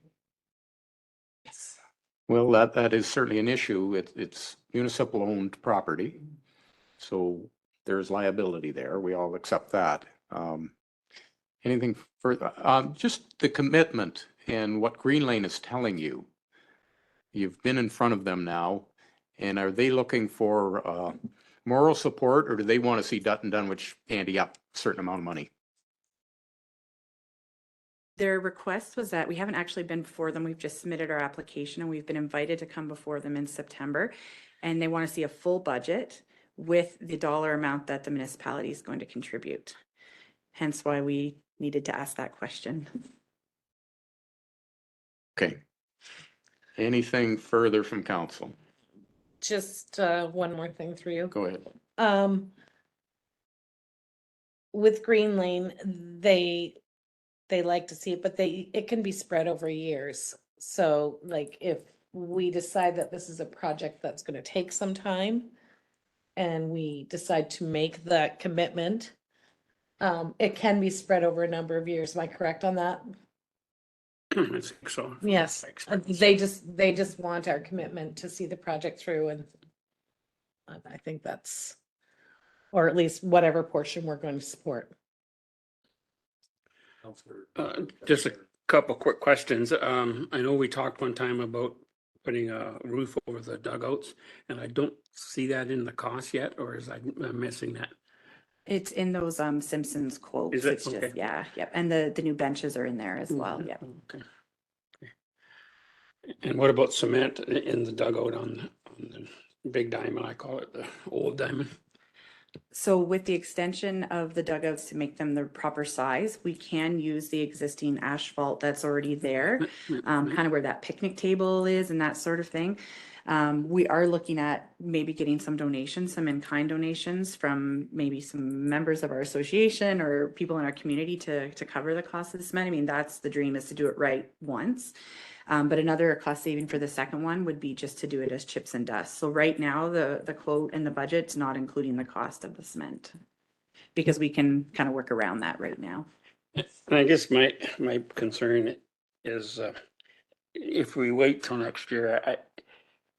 Yes. Well, that is certainly an issue. It's municipal owned property. So there's liability there. We all accept that. Anything further? Just the commitment and what Green Lane is telling you. You've been in front of them now, and are they looking for moral support, or do they want to see Dutton Dunwich ante up a certain amount of money? Their request was that we haven't actually been before them. We've just submitted our application, and we've been invited to come before them in September. And they want to see a full budget with the dollar amount that the municipality is going to contribute. Hence why we needed to ask that question. Okay. Anything further from council? Just one more thing through you. Go ahead. With Green Lane, they like to see it, but it can be spread over years. So like if we decide that this is a project that's going to take some time and we decide to make that commitment, it can be spread over a number of years. Am I correct on that? I think so. Yes. They just want our commitment to see the project through, and I think that's, or at least whatever portion we're going to support. Just a couple quick questions. I know we talked one time about putting a roof over the dugouts, and I don't see that in the cost yet, or is I'm missing that? It's in those Simpsons quotes. Is it? It's Okay. just, yeah, yep. And the new benches are in there as well, Mhm. yep. Okay. And what about cement in the dugout on the big diamond? I call it the old diamond. So with the extension of the dugouts to make them the proper size, we can use the existing asphalt that's already there, kind of where that picnic table is and that sort of thing. We are looking at maybe getting some donations, some in-kind donations from maybe some members of our association or people in our community to cover the cost of the cement. I mean, that's the dream, is to do it right once. But another cost saving for the second one would be just to do it as chips and dust. So right now, the quote in the budget's not including the cost of the cement, because we can kind of work around that right now. And I guess my concern is, if we wait till next year,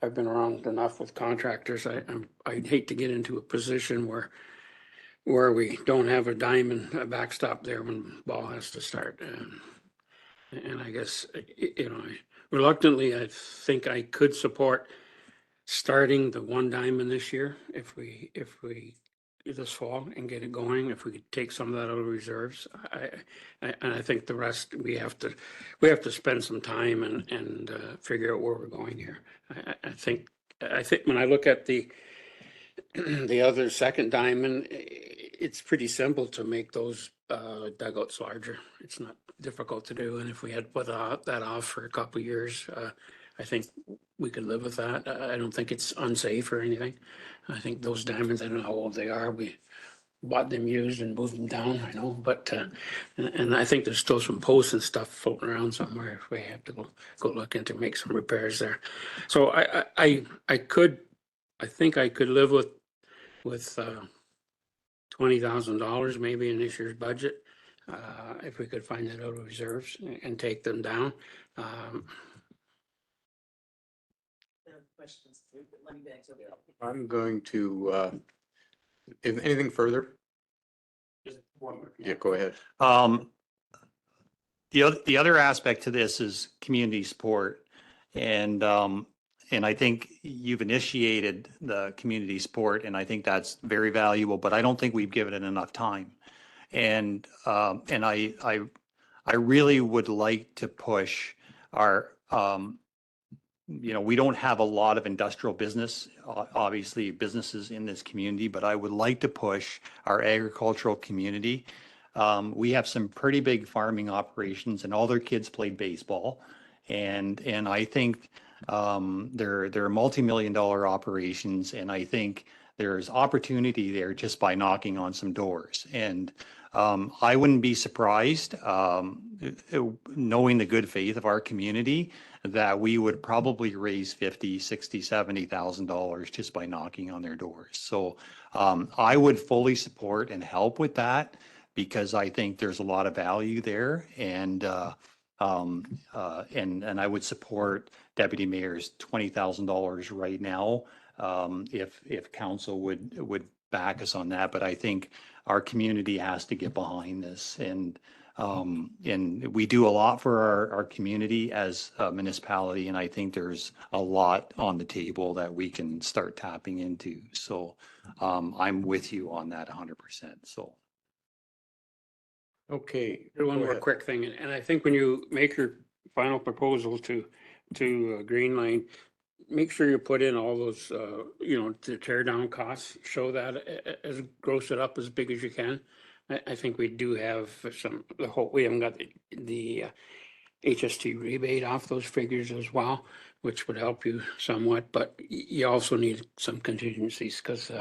I've been around enough with contractors. I'd hate to get into a position where we don't have a diamond, a backstop there when ball has to start. And I guess, reluctantly, I think I could support starting the one diamond this year if we this fall and get it going. If we could take some of that out of reserves, and I think the rest we have to spend some time and figure out where we're going here. I think when I look at the other second diamond, it's pretty simple to make those dugouts larger. It's not difficult to do, and if we had put that off for a couple of years, I think we could live with that. I don't think it's unsafe or anything. I think those diamonds, I don't know how old they are. We bought them used and moved them down, I know, but and I think there's still some posts and stuff floating around somewhere if we have to go look into, make some repairs there. So I think I could live with $20,000 maybe in this year's budget, if we could find it out of reserves and take them down. I'm going to, anything further? Yeah, go ahead. The other aspect to this is community support. And I think you've initiated the community support, and I think that's very valuable, but I don't think we've given it enough time. And I really would like to push our, we don't have a lot of industrial business, obviously businesses in this community, but I would like to push our agricultural community. We have some pretty big farming operations, and all their kids played baseball. And I think they're multi-million-dollar operations, and I think there's opportunity there just by knocking on some doors. And I wouldn't be surprised, knowing the good faith of our community, that we would probably raise $50,000, $60,000, $70,000 just by knocking on their doors. So I would fully support and help with that, because I think there's a lot of value there. And I would support Deputy Mayor's $20,000 right now, if council would back us on that. But I think our community has to get behind this, and we do a lot for our community as a municipality, and I think there's a lot on the table that we can start tapping into. So I'm with you on that 100%. So. Okay. One go more ahead. quick thing, and I think when you make your final proposal to Green Line, make sure you put in all those, the tear down costs, show that as gross it up as big as you can. I think we do have we haven't got the HST rebate off those figures as well, which would help you somewhat, but you also need some contingencies, because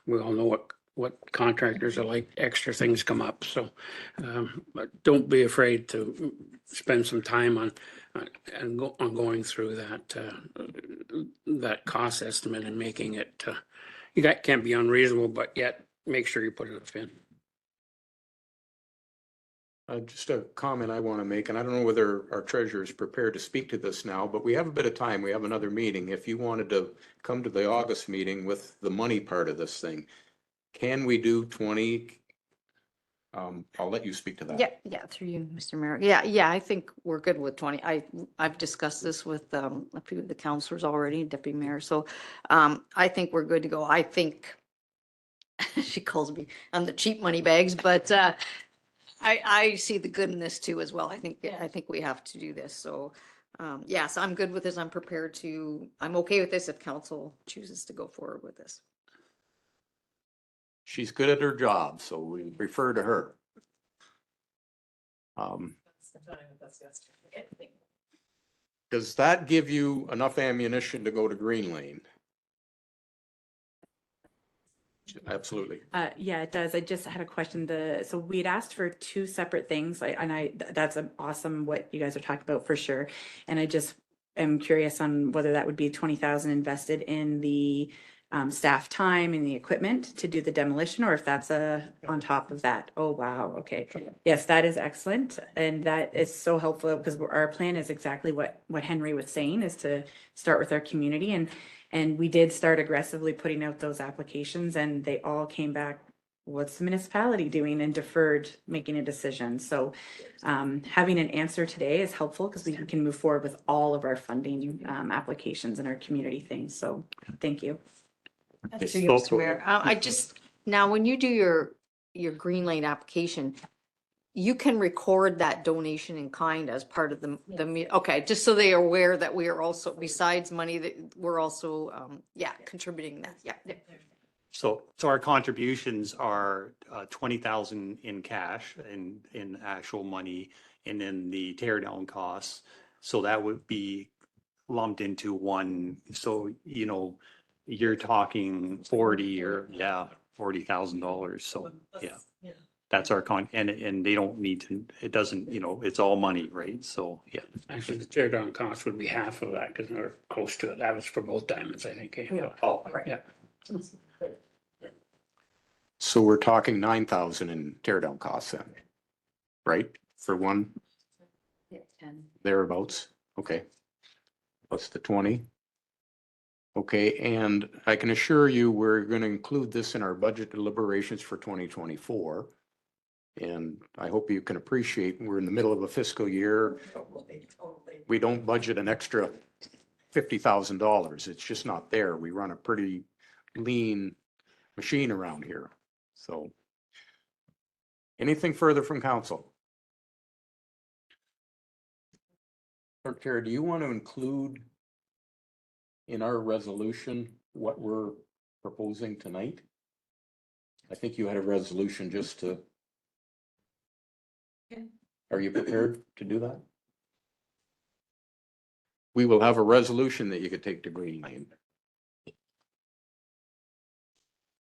we all know what contractors are like. Extra things come up, so but don't be afraid to spend some time on going through that cost estimate and making it. Can't be unreasonable, but yet make sure you put it in. Just a comment I want to make, and I don't know whether our treasurer is prepared to speak to this now, but we have a bit of time. We have another meeting. If you wanted to come to the August meeting with the money part of this thing, can we do 20? I'll let you speak to that. Yeah, through you, Mr. Mayor. Yeah, I think we're good with 20. I've discussed this with a few of the councilors already, Deputy Mayor. So I think we're good to go. I think she calls me on the cheap money bags, but I see the good in this too as well. I think we have to do this. So so I'm good with this. I'm okay with this if council chooses to go forward with this. She's good at her job, so we refer to her. Does that give you enough ammunition to go to Green Lane? Absolutely. Yeah, it does. I just had a question. So we'd asked for two separate things, that's awesome what you guys are talking about for sure. And I just am curious on whether that would be 20,000 invested in the staff time and the equipment to do the demolition, or if that's on top of that. Oh, wow. Okay. Yes, that is excellent. And that is so helpful because our plan is exactly what Henry was saying, is to start with our community. And we did start aggressively putting out those applications, and they all came back, what's the municipality doing, and deferred making a decision. So having an answer today is helpful because we can move forward with all of our funding applications and our community things. So thank you. Through you, Mr. Mayor. I just, now, when you do your Green Lane application, you can record that donation in kind as part of okay, just so they are aware that we are also, besides money, that we're also, contributing that, yeah. So our contributions are 20,000 in cash, in actual money, and then the tear down costs. So that would be lumped into one. So, you're talking 40 or $40,000. So, yeah, that's our and they don't need to, it doesn't, it's all money, right? So, yeah. Actually, the tear down cost would be half of that because they're close to it. That was for both diamonds, I think. Oh, Yeah. So we're talking 9,000 in tear down costs then, right? For one, thereabouts. Okay. Plus the 20. Okay, and I can assure you, we're going to include this in our budget deliberations for 2024. And I hope you can appreciate, we're in the middle of a fiscal year. We don't budget an extra $50,000. It's just not there. We run a pretty lean machine around here. So anything further from council? Clerk Chair, do you want to include in our resolution what we're proposing tonight? I think you had a resolution just to. Are you prepared to do that? We will have a resolution that you could take to Green Lane.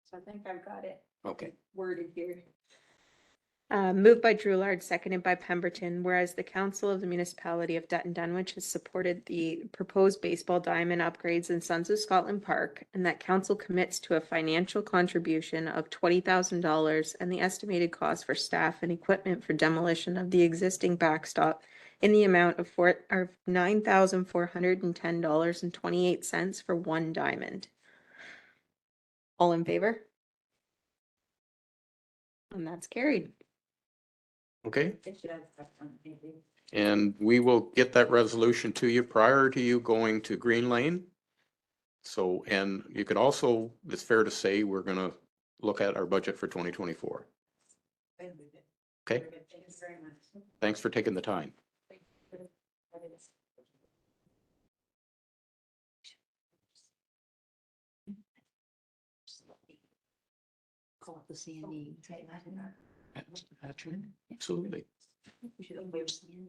So I think I've got it Okay. worded here. Moved by Drulard, seconded by Pemberton, whereas the Council of the Municipality of Dutton Dunwich has supported the proposed baseball diamond upgrades in Sons of Scotland Park, and that council commits to a financial contribution of $20,000 and the estimated cost for staff and equipment for demolition of the existing backstop in the amount of $9,410.28 for one diamond. All in favor? And that's carried. Okay. And we will get that resolution to you prior to you going to Green Lane. So, and you could also, it's fair to say, we're going to look at our budget for 2024. Okay. Thanks for taking the time. Call up the CNE. Absolutely. We should have CNE.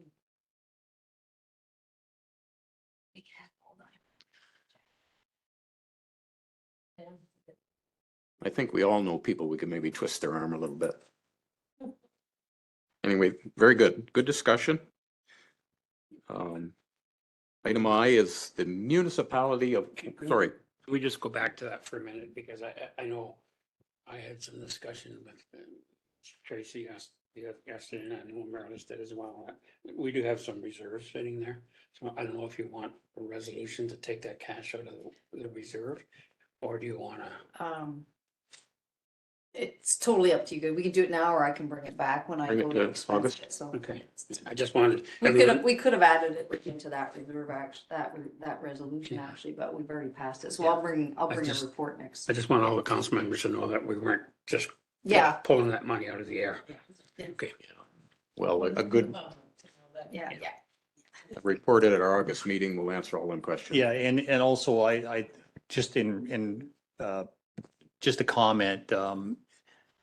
I think we all know people we can maybe twist their arm a little bit. Anyway, very good. Good discussion. Item I is the municipality of, sorry. Can we just go back to that for a minute? Because I know I had some discussion with Tracy yesterday, and I know Meredith did as well. We do have some reserves sitting there. So I don't know if you want a resolution to take that cash out of the reserve, or do you want to? It's totally up to you. We can do it now, or I can bring it back when I Bring it go to to expense August? it, so. Okay, I just wanted. We could have added it into that reserve that resolution actually, but we've already passed it. So I'll bring a report next. I just want all the council members to know that we weren't just pulling that money out of the air. Okay. Well, a good Yeah. reported at our August meeting will answer all them questions. Yeah, and also I just just a comment,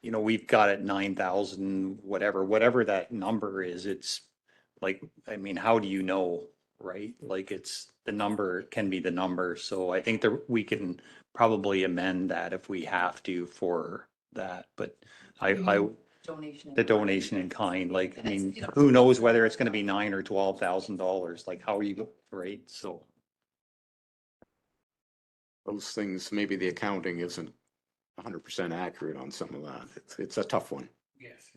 we've got it 9,000, whatever that number is. It's like, I mean, how do you know? right? Like it's, the number can be the number. So I think that we can probably amend that if we have to for that, but Donation. the donation in kind, like, I mean, who knows whether it's gonna be $9,000 or $12,000, like how are you, right? So. Those things, maybe the accounting isn't 100% accurate on some of that. It's a tough one. Yes.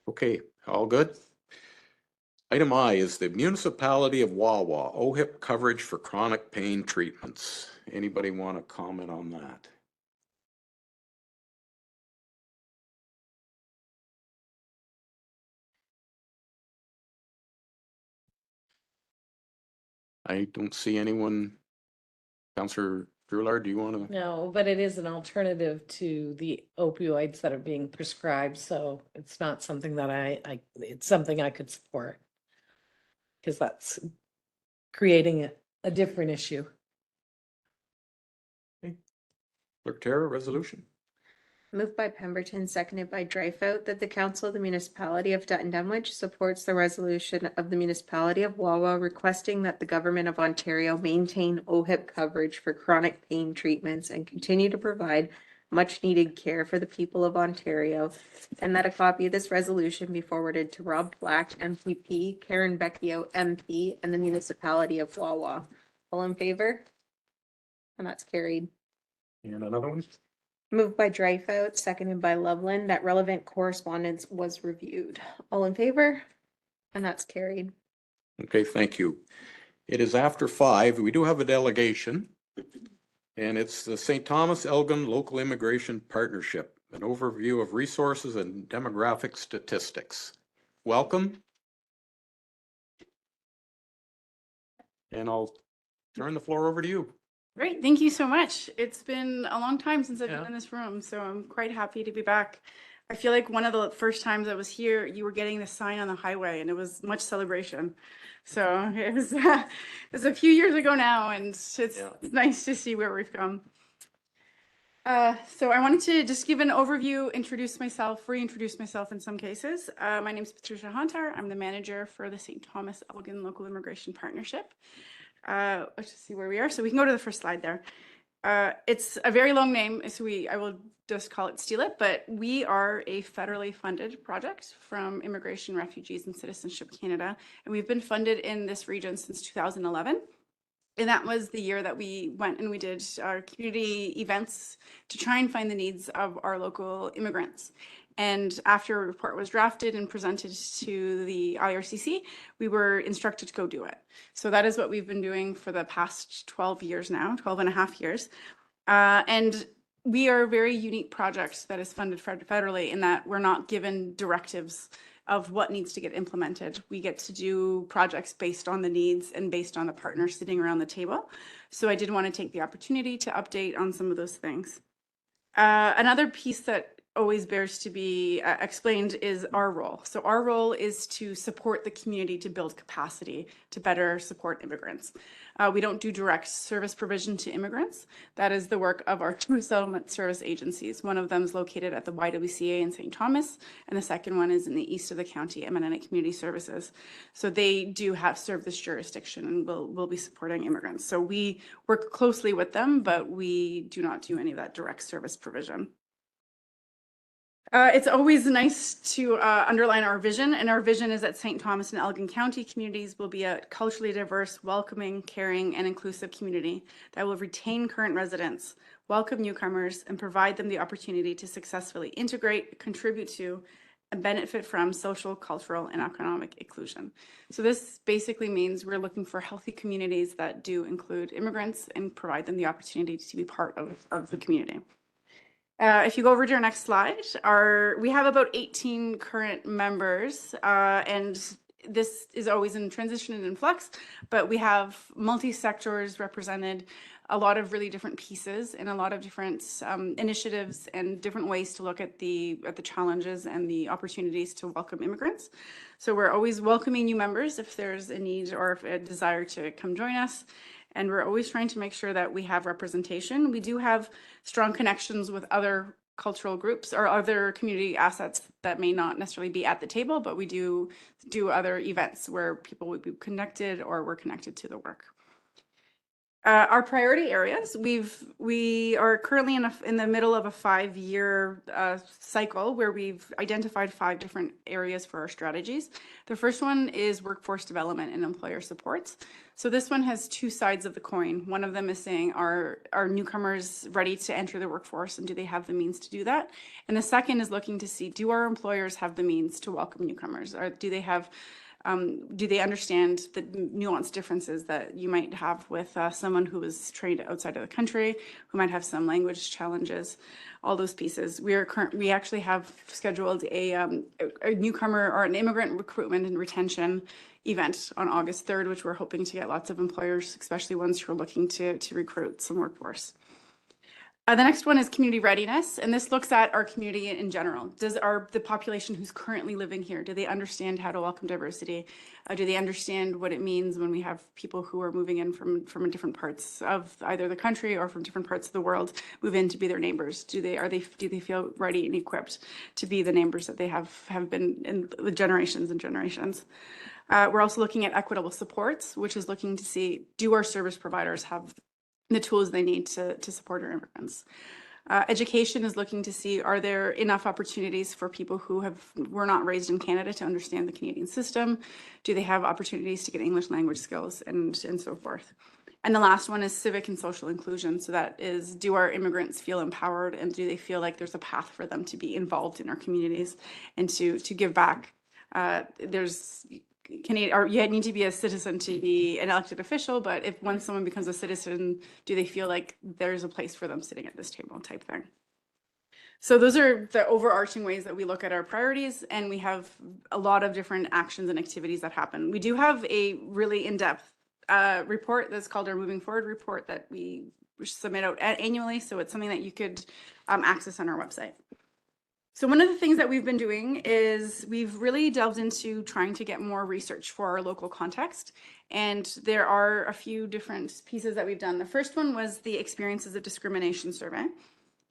Okay, all good? Item I is the municipality of Wawa, OHIP coverage for chronic pain treatments. Anybody want to comment on that? I don't see anyone. Counselor Drulard, do you want to? No, but it is an alternative to the opioids that are being prescribed, so it's not something that it's something I could support. Because that's creating a different issue. Clerk Tara, resolution? Moved by Pemberton, seconded by Dryfout, that the Council of the Municipality of Dutton Dunwich supports the resolution of the Municipality of Wawa requesting that the Government of Ontario maintain OHIP coverage for chronic pain treatments and continue to provide much-needed care for the people of Ontario, and that a copy of this resolution be forwarded to Rob Black, MPP, Karen Becchio, MP, and the Municipality of Wawa. All in favor? And that's carried. And another one? Moved by Dryfout, seconded by Loveland, that relevant correspondence was reviewed. All in favor? And that's carried. Okay, thank you. It is after 5. We do have a delegation. And it's the St. Thomas Elgin Local Immigration Partnership, an overview of resources and demographic statistics. Welcome. And I'll turn the floor over to you. Great, thank you so much. It's been a long time since I've Yeah. been in this room, so I'm quite happy to be back. I feel like one of the first times I was here, you were getting the sign on the highway and it was much celebration. So it was a few years ago now, and it's nice to see where we've come. So I wanted to just give an overview, introduce myself, reintroduce myself in some cases. My name is Patricia Hunter. I'm the manager for the St. Thomas Elgin Local Immigration Partnership. Let's just see where we are. So we can go to the first slide there. It's a very long name, so I will just call it Steal It, but we are a federally funded project from Immigration, Refugees, and Citizenship Canada, and we've been funded in this region since 2011. And that was the year that we went and we did our community events to try and find the needs of our local immigrants. And after a report was drafted and presented to the IRCC, we were instructed to go do it. So that is what we've been doing for the past 12 years now, 12 and a half years. And we are a very unique project that is funded federally in that we're not given directives of what needs to get implemented. We get to do projects based on the needs and based on the partners sitting around the table. So I did want to take the opportunity to update on some of those things. Another piece that always bears to be explained is our role. So our role is to support the community to build capacity to better support immigrants. We don't do direct service provision to immigrants. That is the work of our two settlement service agencies. One of them is located at the YWCA in St. Thomas, and the second one is in the east of the county at Mennonite Community Services. So they do serve this jurisdiction and will be supporting immigrants. So we work closely with them, but we do not do any of that direct service provision. It's always nice to underline our vision, and our vision is that St. Thomas and Elgin County communities will be a culturally diverse, welcoming, caring, and inclusive community that will retain current residents, welcome newcomers, and provide them the opportunity to successfully integrate, contribute to, and benefit from social, cultural, and economic inclusion. So this basically means we're looking for healthy communities that do include immigrants and provide them the opportunity to be part of the community. If you go over to our next slide, we have about 18 current members, and this is always in transition and in flux, but we have multi-sectors represented, a lot of really different pieces and a lot of different initiatives and different ways to look at the challenges and the opportunities to welcome immigrants. So we're always welcoming new members if there's a need or if a desire to come join us. And we're always trying to make sure that we have representation. We do have strong connections with other cultural groups or other community assets that may not necessarily be at the table, but we do other events where people would be connected or we're connected to the work. Our priority areas, we are currently in the middle of a 5-year cycle where we've identified 5 different areas for our strategies. The first one is workforce development and employer supports. So this one has 2 sides of the coin. One of them is saying, are newcomers ready to enter the workforce and do they have the means to do that? And the second is looking to see, do our employers have the means to welcome newcomers? Or do they understand the nuanced differences that you might have with someone who is trained outside of the country, who might have some language challenges, all those pieces. We actually have scheduled a newcomer or an immigrant recruitment and retention event on August 3rd, which we're hoping to get lots of employers, especially ones who are looking to recruit some workforce. The next one is community readiness, and this looks at our community in general. Does the population who's currently living here, do they understand how to welcome diversity? Do they understand what it means when we have people who are moving in from different parts of either the country or from different parts of the world move in to be their neighbors? Do they feel ready and equipped to be the neighbors that they have been in generations and generations? We're also looking at equitable supports, which is looking to see, do our service providers have the tools they need to support our immigrants. Education is looking to see, are there enough opportunities for people who were not raised in Canada to understand the Canadian system? Do they have opportunities to get English language skills and so forth? And the last one is civic and social inclusion. So that is, do our immigrants feel empowered and do they feel like there's a path for them to be involved in our communities and to give back? You need to be a citizen to be an elected official, but once someone becomes a citizen, do they feel like there's a place for them sitting at this table type thing? So those are the overarching ways that we look at our priorities, and we have a lot of different actions and activities that happen. We do have a really in-depth report that's called our Moving Forward report that we submit out annually, so it's something that you could access on our website. So one of the things that we've been doing is we've really delved into trying to get more research for our local context. And there are a few different pieces that we've done. The first one was the Experiences of Discrimination survey.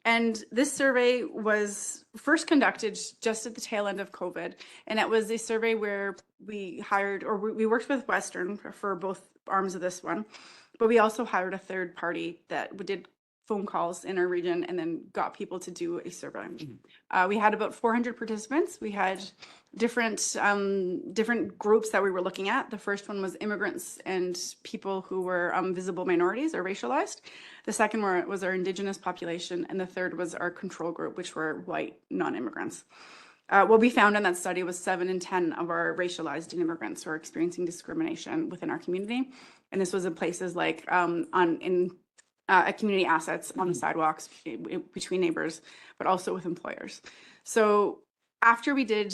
And this survey was first conducted just at the tail end of COVID. And it was a survey where we worked with Western for both arms of this one, but we also hired a third party that did phone calls in our region and then got people to do a survey. We had about 400 participants. We had different groups that we were looking at. The first one was immigrants and people who were visible minorities or racialized. The second was our Indigenous population. And the third was our control group, which were white non-immigrants. What we found in that study was 7 in 10 of our racialized immigrants were experiencing discrimination within our community. And this was in places like at community assets on the sidewalks between neighbors, but also with employers. So after we did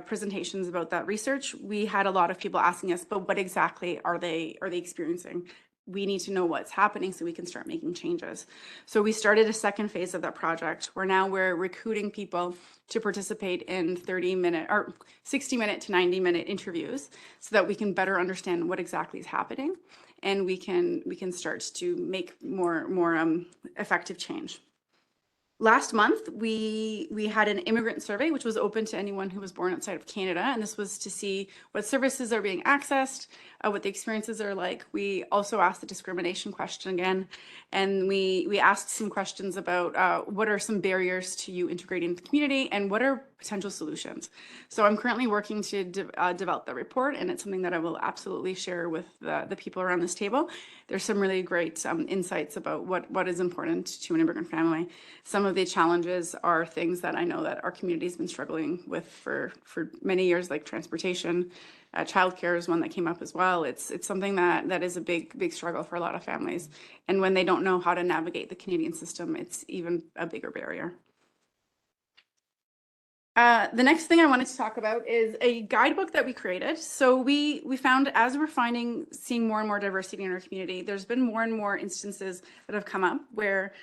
presentations about that research, we had a lot of people asking us, but what exactly are they experiencing? We need to know what's happening so we can start making changes. So we started a second phase of that project where now we're recruiting people to participate in 30-minute or 60-minute to 90-minute interviews so that we can better understand what exactly is happening and we can start to make more effective change. Last month, we had an immigrant survey, which was open to anyone who was born outside of Canada. And this was to see what services are being accessed, what the experiences are like. We also asked the discrimination question again. And we asked some questions about what are some barriers to you integrating into the community and what are potential solutions. So I'm currently working to develop the report, and it's something that I will absolutely share with the people around this table. There's some really great insights about what is important to an immigrant family. Some of the challenges are things that I know that our community has been struggling with for many years, like transportation. Childcare is one that came up as well. It's something that is a big struggle for a lot of families. And when they don't know how to navigate the Canadian system, it's even a bigger barrier. The next thing I wanted to talk about is a guidebook that we created. So we found as we're seeing more and more diversity in our community, there's been more and more instances that have come up where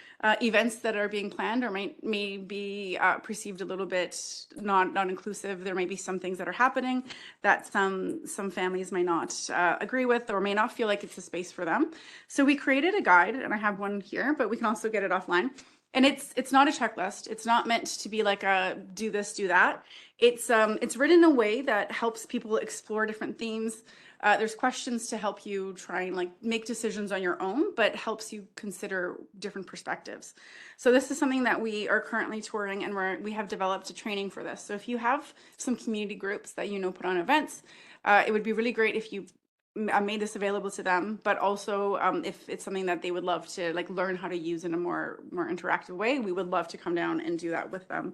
events that are being planned or may be perceived a little bit not inclusive. There may be some things that are happening that some families may not agree with or may not feel like it's a space for them. So we created a guide, and I have one here, but we can also get it offline. And it's not a checklist. It's not meant to be like a do this, do that. It's written in a way that helps people explore different themes. There's questions to help you try and like make decisions on your own, but helps you consider different perspectives. So this is something that we are currently touring, and we have developed a training for this. So if you have some community groups that put on events, it would be really great if you made this available to them, but also if it's something that they would love to like learn how to use in a more interactive way, we would love to come down and do that with them.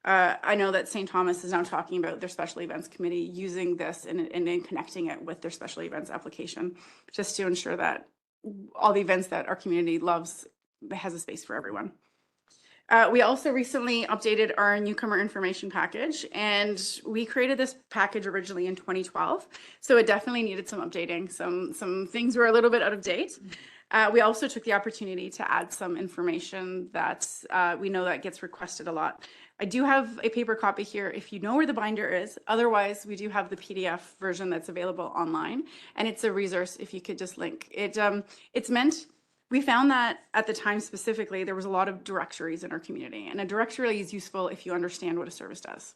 I know that St. Thomas is now talking about their special events committee using this and then connecting it with their special events application, just to ensure that all the events that our community loves has a space for everyone. We also recently updated our newcomer information package, and we created this package originally in 2012. So it definitely needed some updating. Some things were a little bit out of date. We also took the opportunity to add some information that we know that gets requested a lot. I do have a paper copy here if you know where the binder is. Otherwise, we do have the PDF version that's available online, and it's a resource if you could just link it. It's meant. We found that at the time specifically, there was a lot of directories in our community, and a directory is useful if you understand what a service does.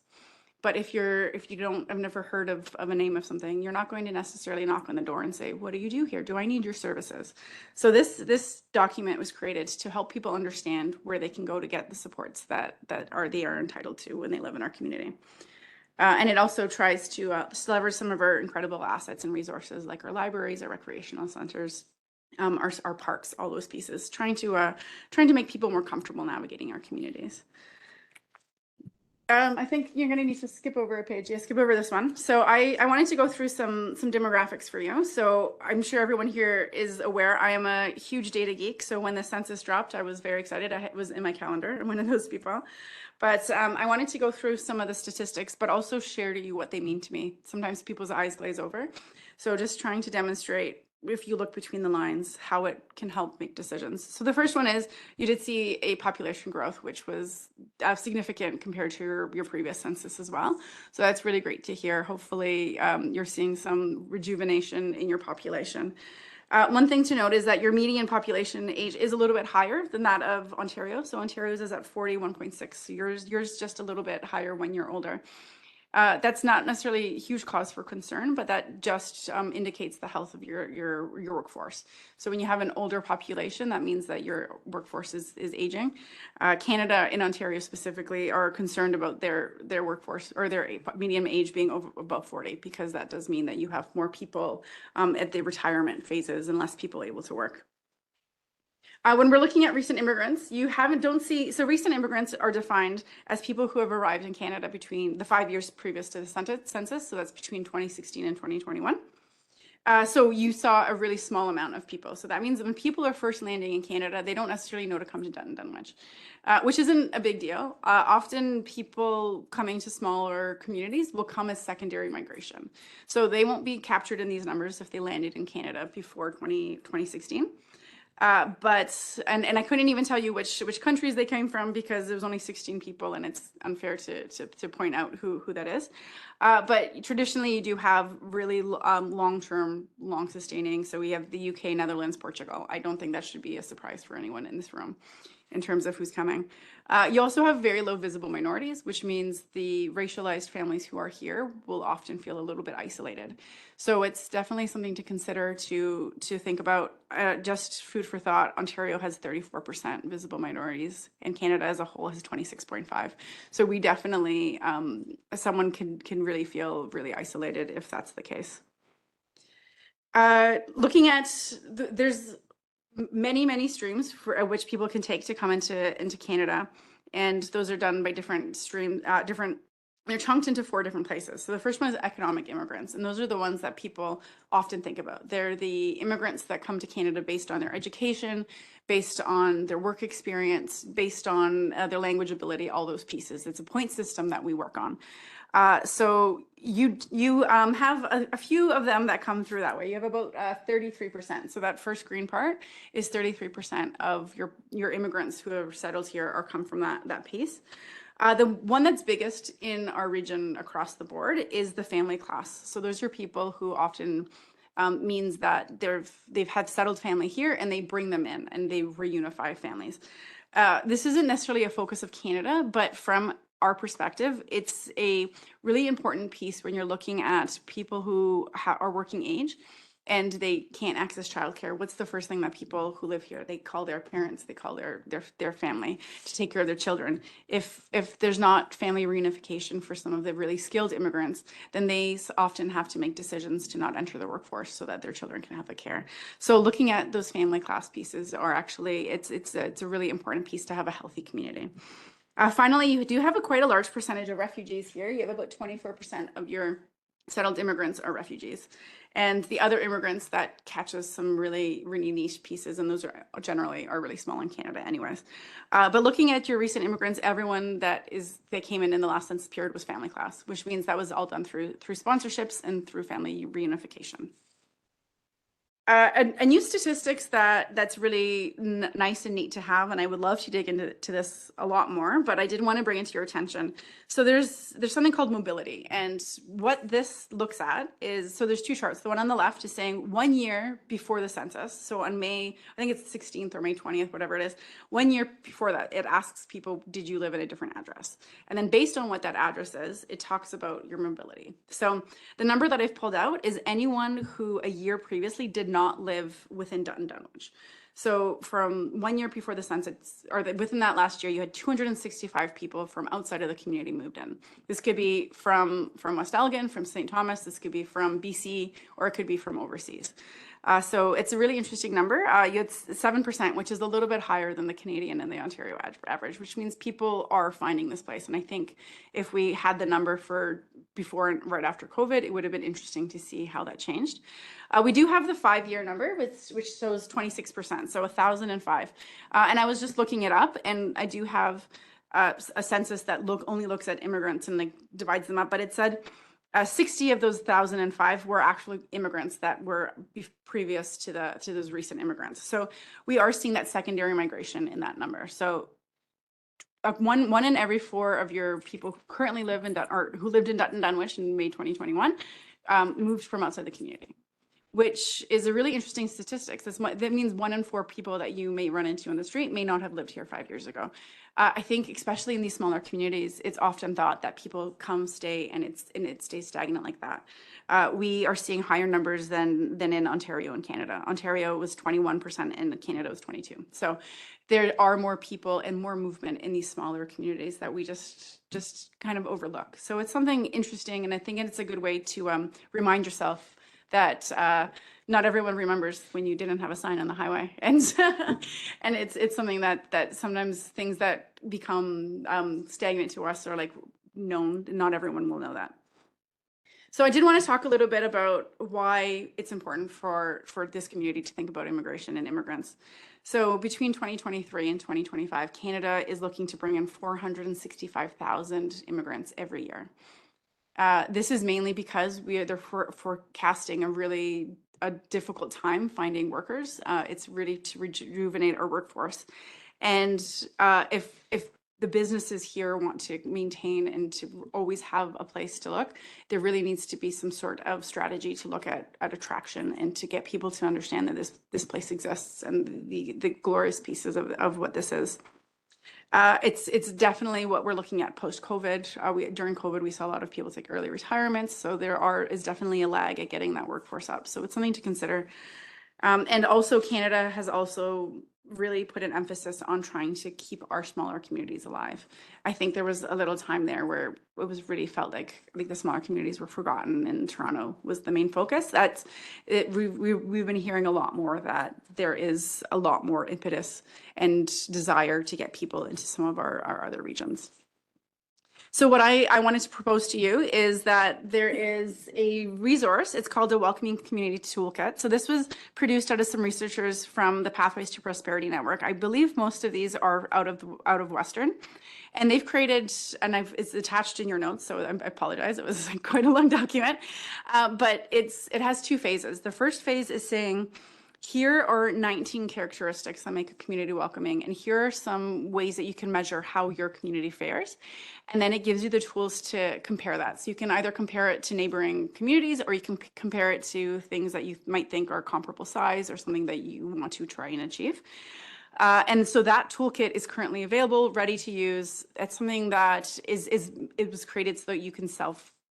But if you don't, I've never heard of a name of something, you're not going to necessarily knock on the door and say, what do you do here? Do I need your services? So this document was created to help people understand where they can go to get the supports that they are entitled to when they live in our community. And it also tries to leverage some of our incredible assets and resources like our libraries, our recreational centers, our parks, all those pieces, trying to make people more comfortable navigating our communities. I think you're going to need to skip over a page. Yeah, skip over this one. So I wanted to go through some demographics for you. So I'm sure everyone here is aware I am a huge data geek. So when the census dropped, I was very excited. I was in my calendar. I'm one of those people. But I wanted to go through some of the statistics, but also share to you what they mean to me. Sometimes people's eyes glaze over. So just trying to demonstrate, if you look between the lines, how it can help make decisions. So the first one is you did see a population growth, which was significant compared to your previous census as well. So that's really great to hear. Hopefully you're seeing some rejuvenation in your population. One thing to note is that your median population age is a little bit higher than that of Ontario. So Ontario's is at 41.6. Yours just a little bit higher when you're older. That's not necessarily a huge cause for concern, but that just indicates the health of your workforce. So when you have an older population, that means that your workforce is aging. Canada and Ontario specifically are concerned about their workforce or their median age being above 40, because that does mean that you have more people at the retirement phases and less people able to work. When we're looking at recent immigrants, so recent immigrants are defined as people who have arrived in Canada between the 5 years previous to the census, so that's between 2016 and 2021. So you saw a really small amount of people. So that means that when people are first landing in Canada, they don't necessarily know to come to Dutton Dunwich, which isn't a big deal. Often people coming to smaller communities will come as secondary migration. So they won't be captured in these numbers if they landed in Canada before 2016. But I couldn't even tell you which countries they came from, because there was only 16 people, and it's unfair to point out who that is. But traditionally, you do have really long-term, long-sustaining. So we have the UK, Netherlands, Portugal. I don't think that should be a surprise for anyone in this room in terms of who's coming. You also have very low visible minorities, which means the racialized families who are here will often feel a little bit isolated. So it's definitely something to consider, to think about. Just food for thought, Ontario has 34% visible minorities, and Canada as a whole has 26.5. So we definitely, someone can really feel really isolated if that's the case. Looking at, there's many streams for which people can take to come into Canada, and those are done by different streams. They're chunked into 4 different places. So the first one is economic immigrants, and those are the ones that people often think about. They're the immigrants that come to Canada based on their education, based on their work experience, based on their language ability, all those pieces. It's a point system that we work on. So you have a few of them that come through that way. You have about 33%. So that first green part is 33% of your immigrants who have settled here or come from that piece. The one that's biggest in our region across the board is the family class. So those are people who often means that they've had settled family here, and they bring them in and they reunify families. This isn't necessarily a focus of Canada, but from our perspective, it's a really important piece when you're looking at people who are working age and they can't access childcare. What's the first thing that people who live here, they call their parents, they call their family to take care of their children. If there's not family reunification for some of the really skilled immigrants, then they often have to make decisions to not enter the workforce so that their children can have the care. So looking at those family class pieces are actually, it's a really important piece to have a healthy community. Finally, you do have quite a large percentage of refugees here. You have about 24% of your settled immigrants are refugees. And the other immigrants that catches some really, really niche pieces, and those are generally really small in Canada anyways. But looking at your recent immigrants, everyone that came in the last census period was family class, which means that was all done through sponsorships and through family reunification. A new statistics that's really nice and neat to have, and I would love to dig into this a lot more, but I did want to bring it to your attention. So there's something called mobility, and what this looks at is, so there's two charts. The one on the left is saying 1 year before the census. So on May, I think it's 16th or May 20th, whatever it is, 1 year before that, it asks people, did you live at a different address? And then based on what that address is, it talks about your mobility. So the number that I've pulled out is anyone who a year previously did not live within Dutton Dunwich. So from 1 year before the census, or within that last year, you had 265 people from outside of the community moved in. This could be from West Elgin, from St. Thomas, this could be from BC, or it could be from overseas. So it's a really interesting number. It's 7%, which is a little bit higher than the Canadian and the Ontario average, which means people are finding this place. And I think if we had the number for before and right after COVID, it would have been interesting to see how that changed. We do have the 5-year number, which shows 26%, so 1,005. And I was just looking it up, and I do have a census that only looks at immigrants and divides them up, but it said 60 of those 1,005 were actually immigrants that were previous to those recent immigrants. So we are seeing that secondary migration in that number. So one in every 4 of your people who currently live in who lived in Dutton Dunwich in May 2021 moved from outside the community, which is a really interesting statistic. That means 1 in 4 people that you may run into on the street may not have lived here 5 years ago. I think especially in these smaller communities, it's often thought that people come, stay, and it stays stagnant like that. We are seeing higher numbers than in Ontario and Canada. Ontario was 21% and Canada was 22%. So there are more people and more movement in these smaller communities that we just kind of overlook. So it's something interesting, and I think it's a good way to remind yourself that not everyone remembers when you didn't have a sign on the highway, and and it's something that sometimes things that become stagnant to us are like known. Not everyone will know that. So I did want to talk a little bit about why it's important for this community to think about immigration and immigrants. So between 2023 and 2025, Canada is looking to bring in 465,000 immigrants every year. This is mainly because they're forecasting a difficult time finding workers. It's really to rejuvenate our workforce. And if the businesses here want to maintain and to always have a place to look, there really needs to be some sort of strategy to look at attraction and to get people to understand that this place exists and the glorious pieces of what this is. It's definitely what we're looking at post-COVID. During COVID, we saw a lot of people take early retirements, so there is definitely a lag at getting that workforce up. So it's something to consider. And also Canada has also really put an emphasis on trying to keep our smaller communities alive. I think there was a little time there where it was really felt like the smaller communities were forgotten and Toronto was the main focus. We've been hearing a lot more that there is a lot more impetus and desire to get people into some of our other regions. So what I wanted to propose to you is that there is a resource. It's called the Welcoming Community Toolkit. So this was produced out of some researchers from the Pathways to Prosperity Network. I believe most of these are out of Western. And they've created, and it's attached in your notes, so I apologize. It was quite a long document. But it has 2 phases. The first phase is saying, here are 19 characteristics that make a community welcoming, and here are some ways that you can measure how your community fares. And then it gives you the tools to compare that. So you can either compare it to neighboring communities, or you can compare it to things that you might think are comparable size or something that you want to try and achieve. And so that toolkit is currently available, ready to use. It's something that it was created so that you can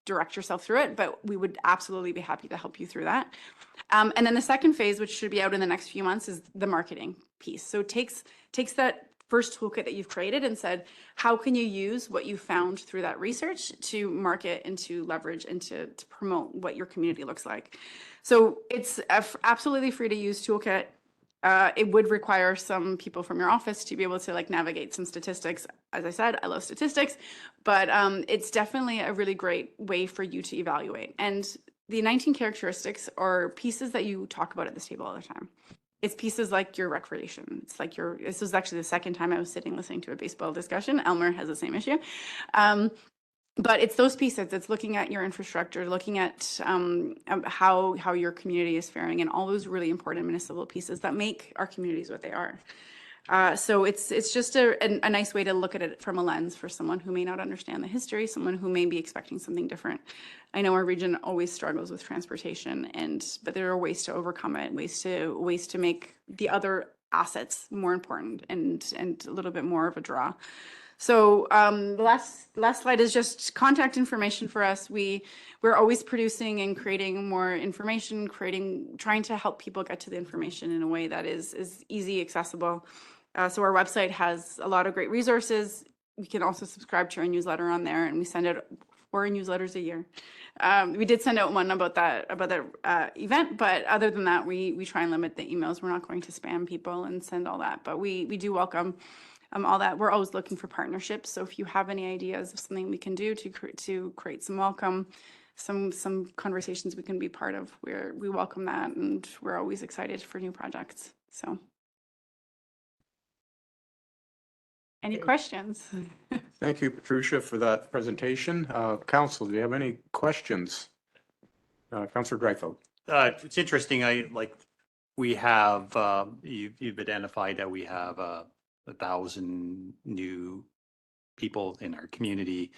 direct yourself through it, but we would absolutely be happy to help you through that. And then the second phase, which should be out in the next few months, is the marketing piece. So it takes that first toolkit that you've created and said, how can you use what you found through that research to market and to leverage and to promote what your community looks like? So it's absolutely free to use toolkit. It would require some people from your office to be able to like navigate some statistics. As I said, I love statistics, but it's definitely a really great way for you to evaluate. And the 19 characteristics are pieces that you talk about at this table all the time. It's pieces like your recreation. It's like this was actually the second time I was sitting listening to a baseball discussion. Elmer has the same issue. But it's those pieces. It's looking at your infrastructure, looking at how your community is faring, and all those really important municipal pieces that make our communities what they are. So it's just a nice way to look at it from a lens for someone who may not understand the history, someone who may be expecting something different. I know our region always struggles with transportation, but there are ways to overcome it, ways to make the other assets more important and a little bit more of a draw. So the last slide is just contact information for us. We're always producing and creating more information, trying to help people get to the information in a way that is easy, accessible. So our website has a lot of great resources. We can also subscribe to our newsletter on there, and we send out 4 newsletters a year. We did send out one about that event, but other than that, we try and limit the emails. We're not going to spam people and send all that, but we do welcome all that. We're always looking for partnerships. So if you have any ideas of something we can do to create some welcome, some conversations we can be part of, we welcome that, and we're always excited for new projects. So, any questions? Thank you, Patricia, for that presentation. Council, do you have any questions? Councillor Dreifeld. It's interesting. We have, you've identified that we have 1,000 new people in our community.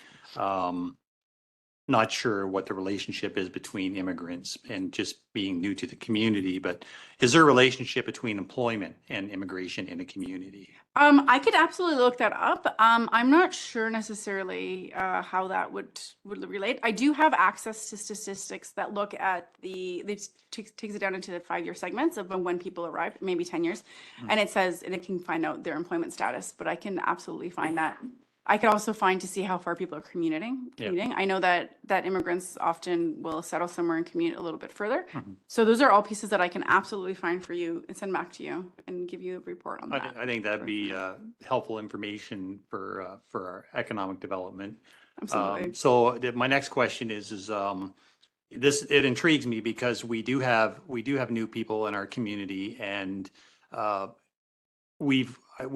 Not sure what the relationship is between immigrants and just being new to the community, but is there a relationship between employment and immigration in a community? I could absolutely look that up. I'm not sure necessarily how that would relate. I do have access to statistics that look at takes it down into the 5-year segments of when people arrive, maybe 10 years, and it can find out their employment status, but I can absolutely find that. I could also find to see how far people are commuting. Yeah. I know that immigrants often will settle somewhere and commute a little bit further. So those are all pieces that I can absolutely find for you and send back to you and give you a report on that. I think that'd be helpful information for our economic development. Absolutely. So my next question is it intrigues me because we do have new people in our community, and we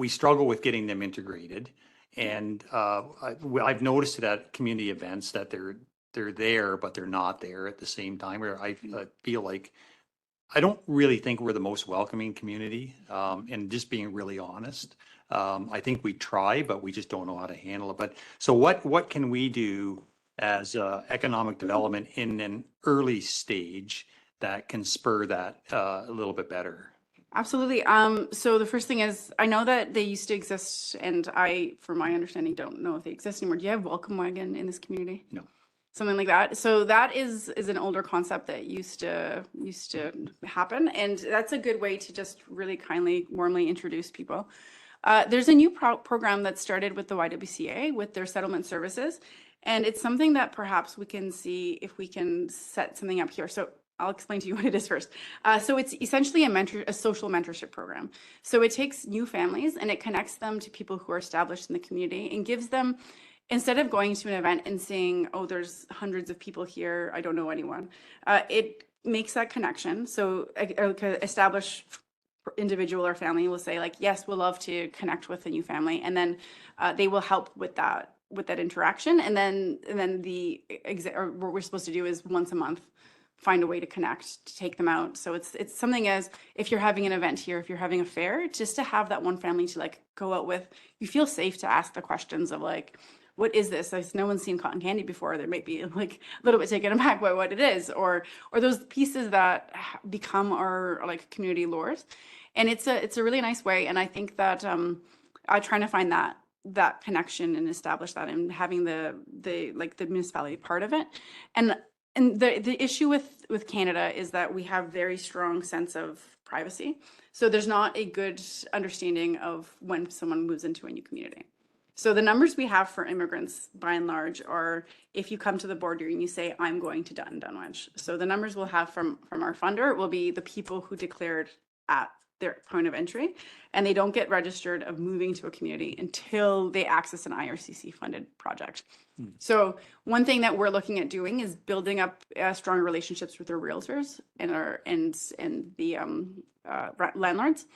struggle with getting them integrated. And I've noticed it at community events that they're there, but they're not there at the same time. Where I feel like I don't really think we're the most welcoming community, and just being really honest. I think we try, but we just don't know how to handle it. But so what can we do as economic development in an early stage that can spur that a little bit better? Absolutely. So the first thing is, I know that they used to exist, and I, from my understanding, don't know if they exist anymore. Do you have Welcome Wagon in this community? No. Something like that. So that is an older concept that used to happen, and that's a good way to just really kindly, warmly introduce people. There's a new program that started with the YWCA with their settlement services, and it's something that perhaps we can see if we can set something up here. So I'll explain to you what it is first. So it's essentially a social mentorship program. So it takes new families and it connects them to people who are established in the community and gives them, instead of going to an event and seeing, oh, there's hundreds of people here, I don't know anyone, it makes that connection. So established individual or family will say like, yes, we'll love to connect with a new family. And then they will help with that interaction. And then what we're supposed to do is once a month, find a way to connect, to take them out. So it's something as if you're having an event here, if you're having a fair, just to have that one family to like go out with, you feel safe to ask the questions of like, what is this? Like, no one's seen cotton candy before. They might be like a little bit taken aback by what it is, or those pieces that become our like community lores. And it's a really nice way. And I think that I'm trying to find that connection and establish that, and having the municipality part of it. And the issue with Canada is that we have very strong sense of privacy. So there's not a good understanding of when someone moves into a new community. So the numbers we have for immigrants, by and large, are if you come to the border and you say, I'm going to Dutton Dunwich. So the numbers we'll have from our funder will be the people who declared at their point of entry, and they don't get registered of moving to a community until they access an IRCC funded project. So one thing that we're looking at doing is building up strong relationships with our realtors and the landlords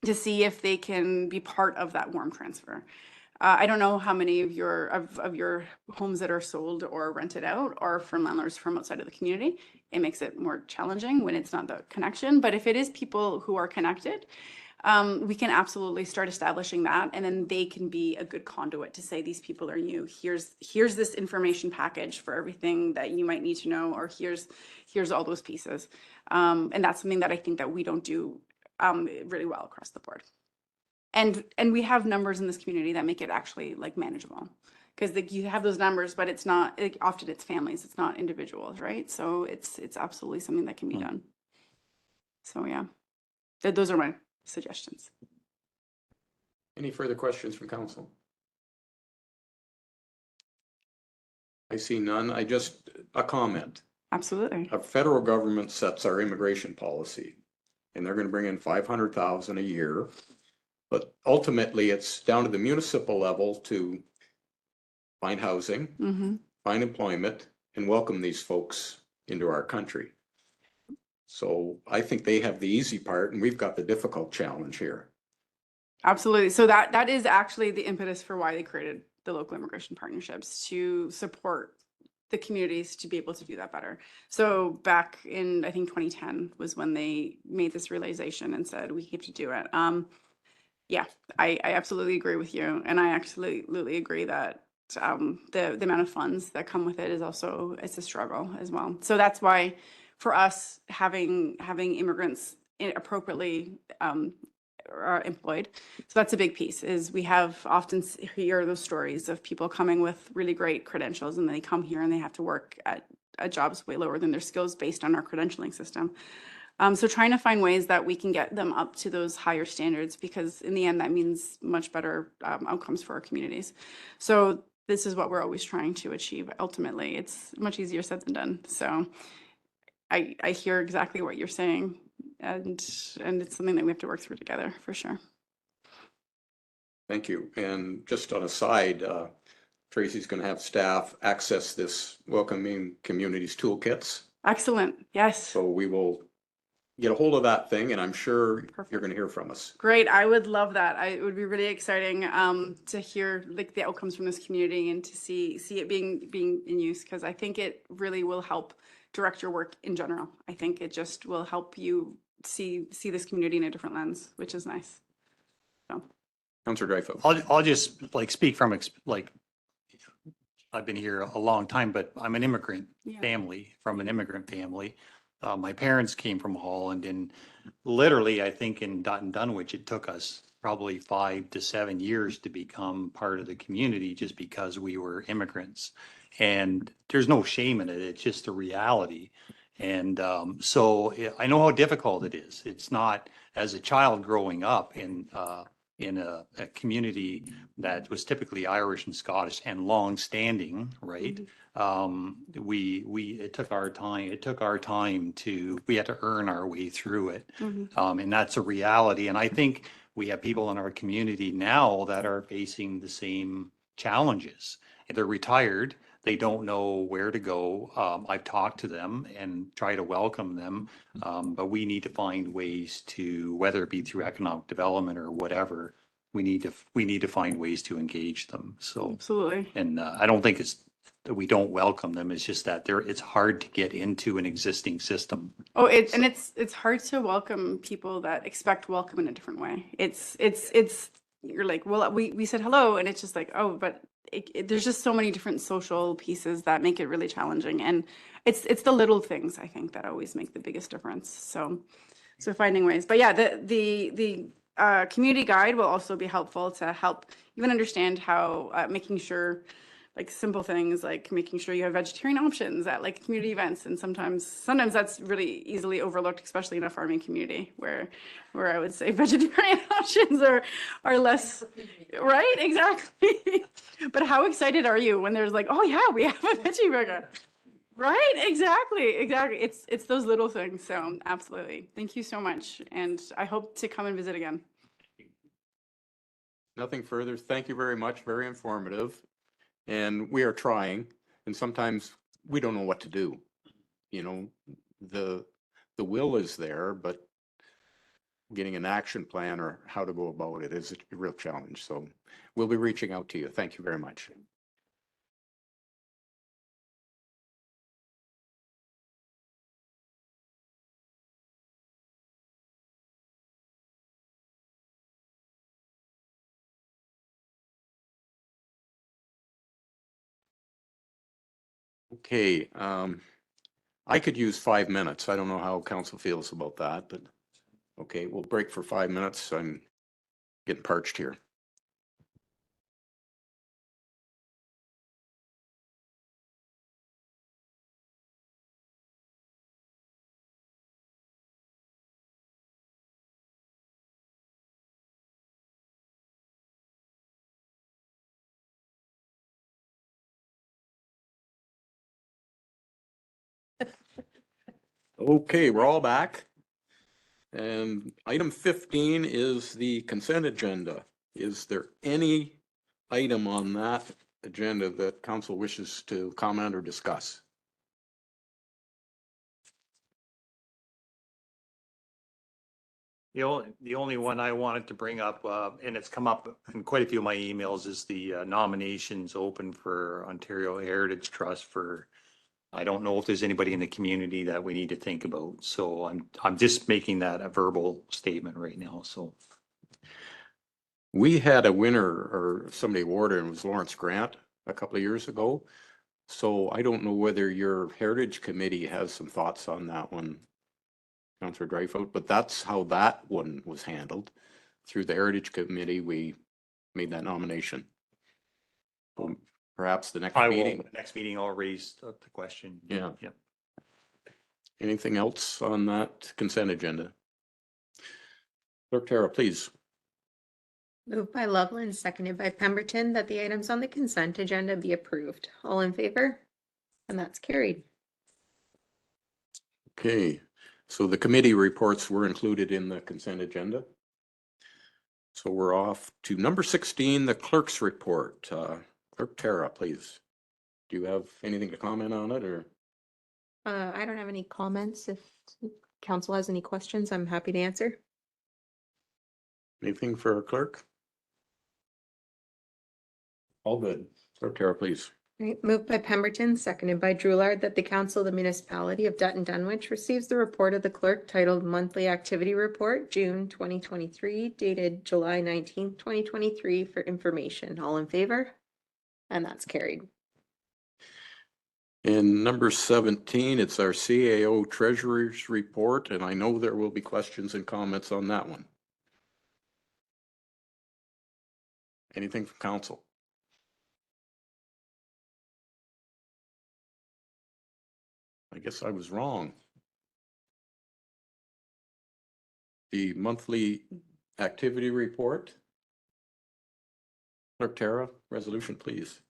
to see if they can be part of that warm transfer. I don't know how many of your homes that are sold or rented out are from landlords from outside of the community. It makes it more challenging when it's not the connection. But if it is people who are connected, we can absolutely start establishing that, and then they can be a good conduit to say these people are new. Here's this information package for everything that you might need to know, or here's all those pieces. And that's something that I think that we don't do really well across the board. And we have numbers in this community that make it actually like manageable, because you have those numbers, but it's not, often it's families, it's not individuals, right? So it's absolutely something that can be done. So yeah, those are my suggestions. Any further questions from council? I see none. A comment. Absolutely. A federal government sets our immigration policy, and they're going to bring in 500,000 a year. But ultimately, it's down to the municipal level to find housing, find employment, and welcome these folks into our country. So I think they have the easy part, and we've got the difficult challenge here. Absolutely. So that is actually the impetus for why they created the local immigration partnerships, to support the communities to be able to do that better. So back in, I think 2010 was when they made this realization and said, we have to do it. Yeah, I absolutely agree with you. And I absolutely agree that the amount of funds that come with it is also, it's a struggle as well. So that's why for us, having immigrants appropriately employed, so that's a big piece. Is we have often hear those stories of people coming with really great credentials, and they come here and they have to work at jobs way lower than their skills based on our credentialing system. So trying to find ways that we can get them up to those higher standards, because in the end, that means much better outcomes for our communities. So this is what we're always trying to achieve. Ultimately, it's much easier said than done. So I hear exactly what you're saying, and it's something that we have to work through together for sure. Thank you. And just on a side, Tracy's going to have staff access this Welcoming Communities Toolkits. Excellent. Yes. So we will get a hold of that thing, and I'm sure you're going to hear from us. Great. I would love that. It would be really exciting to hear like the outcomes from this community, and to see it being in use, because I think it really will help direct your work in general. I think it just will help you see this community in a different lens, which is nice. So. Councillor Dreyfus. I'll just like speak from I've been here a long time, but I'm an immigrant family, from an immigrant family. My parents came from Holland, and literally, I think in Dutton Dunwich, it took us probably 5 to 7 years to become part of the community, just because we were immigrants. And there's no shame in it. It's just a reality. And so I know how difficult it is. It's not, as a child growing up in a community that was typically Irish and Scottish and long-standing, right? It took our time we had to earn our way through it. And that's a reality. And I think we have people in our community now that are facing the same challenges. They're retired. They don't know where to go. I've talked to them and try to welcome them, but we need to find ways to, whether it be through economic development or whatever, we need to find ways to engage them. So absolutely. And I don't think it's that we don't welcome them. It's just that it's hard to get into an existing system. Oh, and it's hard to welcome people that expect welcome in a different way. It's you're like, well, we said hello, and it's just like, oh, but there's just so many different social pieces that make it really challenging. And it's the little things, I think, that always make the biggest difference. So So finding ways, but yeah, the community guide will also be helpful to help even understand how making sure like simple things like making sure you have vegetarian options at like community events, and sometimes that's really easily overlooked, especially in a farming community where I would say vegetarian options are less right. Exactly. But how excited are you when there's like, oh yeah, we have a veggie burger? Right, exactly. It's those little things. So absolutely. Thank you so much. And I hope to come and visit again. Nothing further. Thank you very much. Very informative. And we are trying, and sometimes we don't know what to do. You know, the will is there, but getting an action plan or how to go about it is a real challenge. So we'll be reaching out to you. Thank you very much. Okay, I could use 5 minutes. I don't know how council feels about that, but okay, we'll break for 5 minutes. I'm getting parched here. Okay, we're all back. And item 15 is the consent agenda. Is there any item on that agenda that council wishes to comment or discuss? The only one I wanted to bring up, and it's come up in quite a few of my emails, is the nominations open for Ontario Heritage Trust for, I don't know if there's anybody in the community that we need to think about. So I'm just making that a verbal statement right now, so. We had a winner or somebody awarded, and it was Lawrence Grant a couple of years ago. So I don't know whether your Heritage Committee has some thoughts on that one, Councillor Dreyfus, but that's how that one was handled. Through the Heritage Committee, we made that nomination. Perhaps the next meeting. Next meeting, I'll raise the question. Yeah. Yeah. Anything else on that consent agenda? Clerk Tara, please. Moved by Loveland, seconded by Pemberton, that the items on the consent agenda be approved. All in favor? And that's carried. Okay, so the committee reports were included in the consent agenda. So we're off to number 16, the clerk's report. Clerk Tara, please. Do you have anything to comment on it, or? I don't have any comments. If council has any questions, I'm happy to answer. Anything for our clerk? All good. Clerk Tara, please. Right, moved by Pemberton, seconded by Drouillard, that the council of the municipality of Dutton Dunwich receives the report of the clerk titled Monthly Activity Report, June 2023, dated July 19th, 2023 for information. All in favor? And that's carried. And number 17, it's our CAO Treasurer's Report, and I know there will be questions and comments on that one. Anything from council? I guess I was wrong. The monthly activity report. Clerk Tara, resolution, please.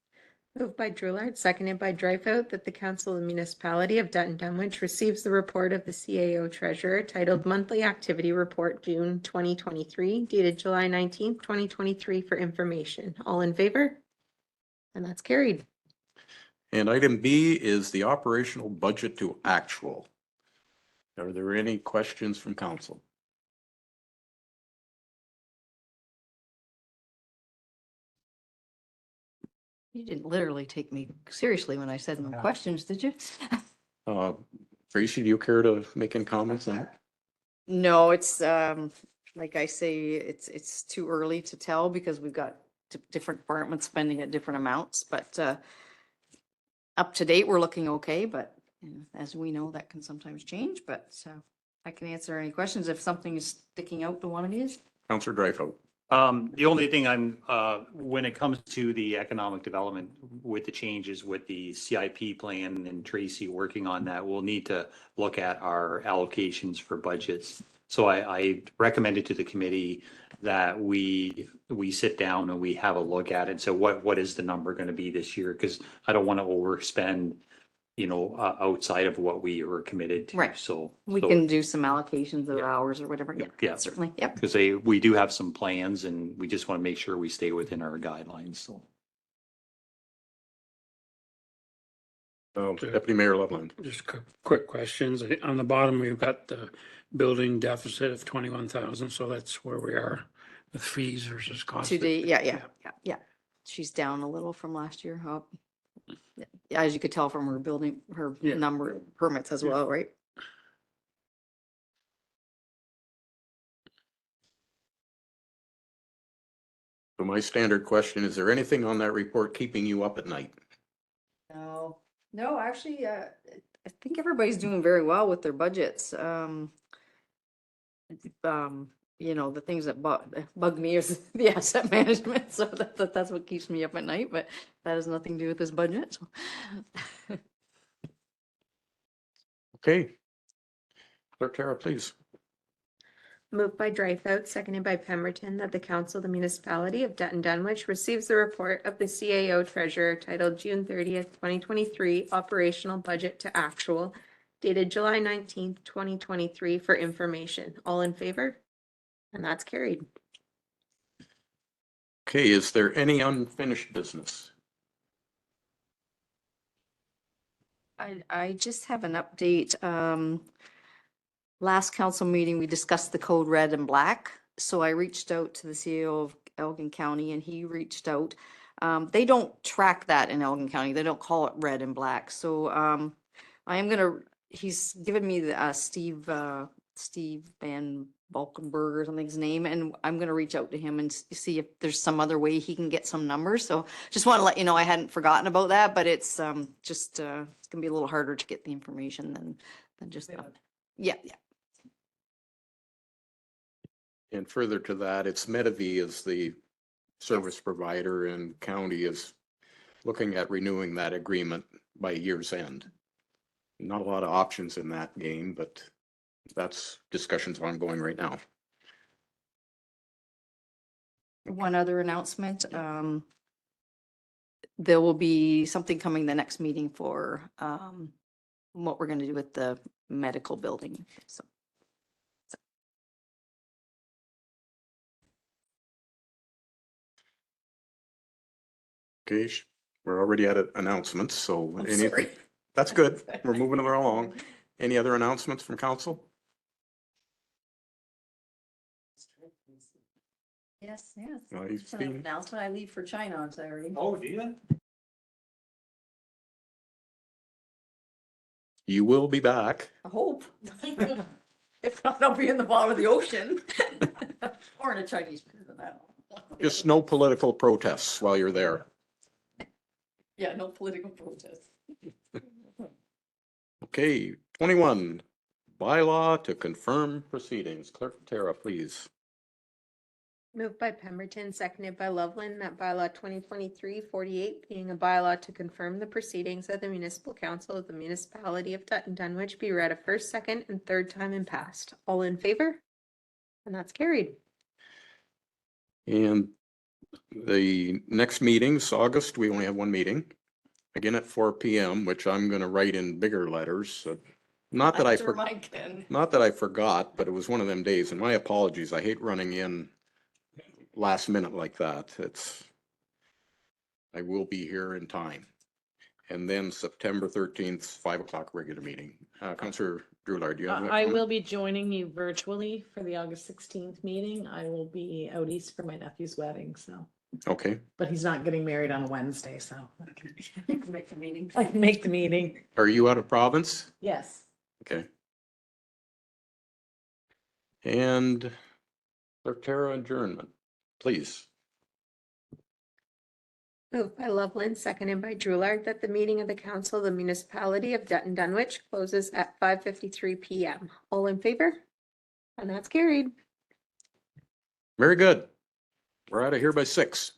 Moved by Drouillard, seconded by Dreyfus, that the council of the municipality of Dutton Dunwich receives the report of the CAO treasurer titled Monthly Activity Report, June 2023, dated July 19th, 2023 for information. All in favor? And that's carried. And item B is the operational budget to actual. Are there any questions from council? You didn't literally take me seriously when I said no questions, did you? Tracy, do you care to make any comments on that? No, it's, like I say, it's too early to tell because we've got different departments spending at different amounts, but, up to date, we're looking okay, but you know, as we know, that can sometimes change, but, I can answer any questions if something is sticking out to one of you. Counselor Dreyfus. The only thing when it comes to the economic development with the changes with the CIP plan and Tracy working on that, we'll need to look at our allocations for budgets. So I recommended to the committee that we sit down and we have a look at it. So what is the number going to be this year? Because I don't want to overspend, outside of what we were committed to. Right. So We can do some allocations of hours or whatever. Yeah, Yeah. certainly. Yep. because we do have some plans and we just want to make sure we stay within our guidelines. So. Deputy Mayor Loveland. Just quick questions. On the bottom, we've got the building deficit of 21,000, so that's where we are with fees versus cost. Today, yeah. She's down a little from last year. Yeah, as you could tell from her building, her Yeah. number of permits as well, right? So my standard question, is there anything on that report keeping you up at night? No, actually, I think everybody's doing very well with their budgets. The things that bug me is the asset management, so that's what keeps me up at night, but that has nothing to do with this budget. So. Okay. Clerk Tara, please. Moved by Dreyfus, seconded by Pemberton, that the council of the municipality of Dutton Dunwich receives the report of the CAO treasurer titled June 30th, 2023, operational budget to actual, dated July 19th, 2023, for information. All in favor? And that's carried. Okay, is there any unfinished business? I just have an update. Last council meeting, we discussed the code red and black. So I reached out to the CEO of Elgin County and he reached out. They don't track that in Elgin County. They don't call it red and black. So he's given me the Steve Van Valkenburg or something's name, and I'm gonna reach out to him and see if there's some other way he can get some numbers. So just want to let you know I hadn't forgotten about that, but it's it's gonna be a little harder to get the information than just that. Yeah. And further to that, it's Medivy is the service provider and county is looking at renewing that agreement by year's end. Not a lot of options in that game, but that's discussions ongoing right now. One other announcement, there will be something coming the next meeting for what we're gonna do with the medical building, so. Okay, we're already at announcements, so I'm anything, sorry. that's good. We're moving it along. Any other announcements from council? Yes. Well, you've Just an seen- announcement, I leave for China on Saturday. Oh, do you? You will be back. I hope. If not, I'll be in the bottom of the ocean. Or in a Chinese prison, I don't know. Just no political protests while you're there. Yeah, no political protest. Okay, 21, bylaw to confirm proceedings. Clerk Tara, please. Moved by Pemberton, seconded by Loveland, that bylaw 2023-48, being a bylaw to confirm the proceedings of the municipal council of the municipality of Dutton Dunwich, be read a first, second, and third time and passed. All in favor? And that's carried. And the next meeting's August, we only have one meeting. Again at 4 PM, which I'm gonna write in bigger letters. Not that I forgot, but it was one of them days, and my apologies. I hate running in last minute like that. I will be here in time. And then September 13th, 5 o'clock regular meeting. Councillor Drulard, do you have? I will be joining you virtually for the August 16th meeting. I will be out east for my nephew's wedding, so. Okay, But he's not getting married on a Wednesday, so You can make the meeting. I can make the meeting. are you out of province? Yes. Okay. And Clerk Tara, adjournment, please. Moved by Loveland, seconded by Drewlar, that the meeting of the council of the municipality of Dutton Dunwich closes at 5:53 PM. All in favor? And that's carried. Very good. We're out of here by 6.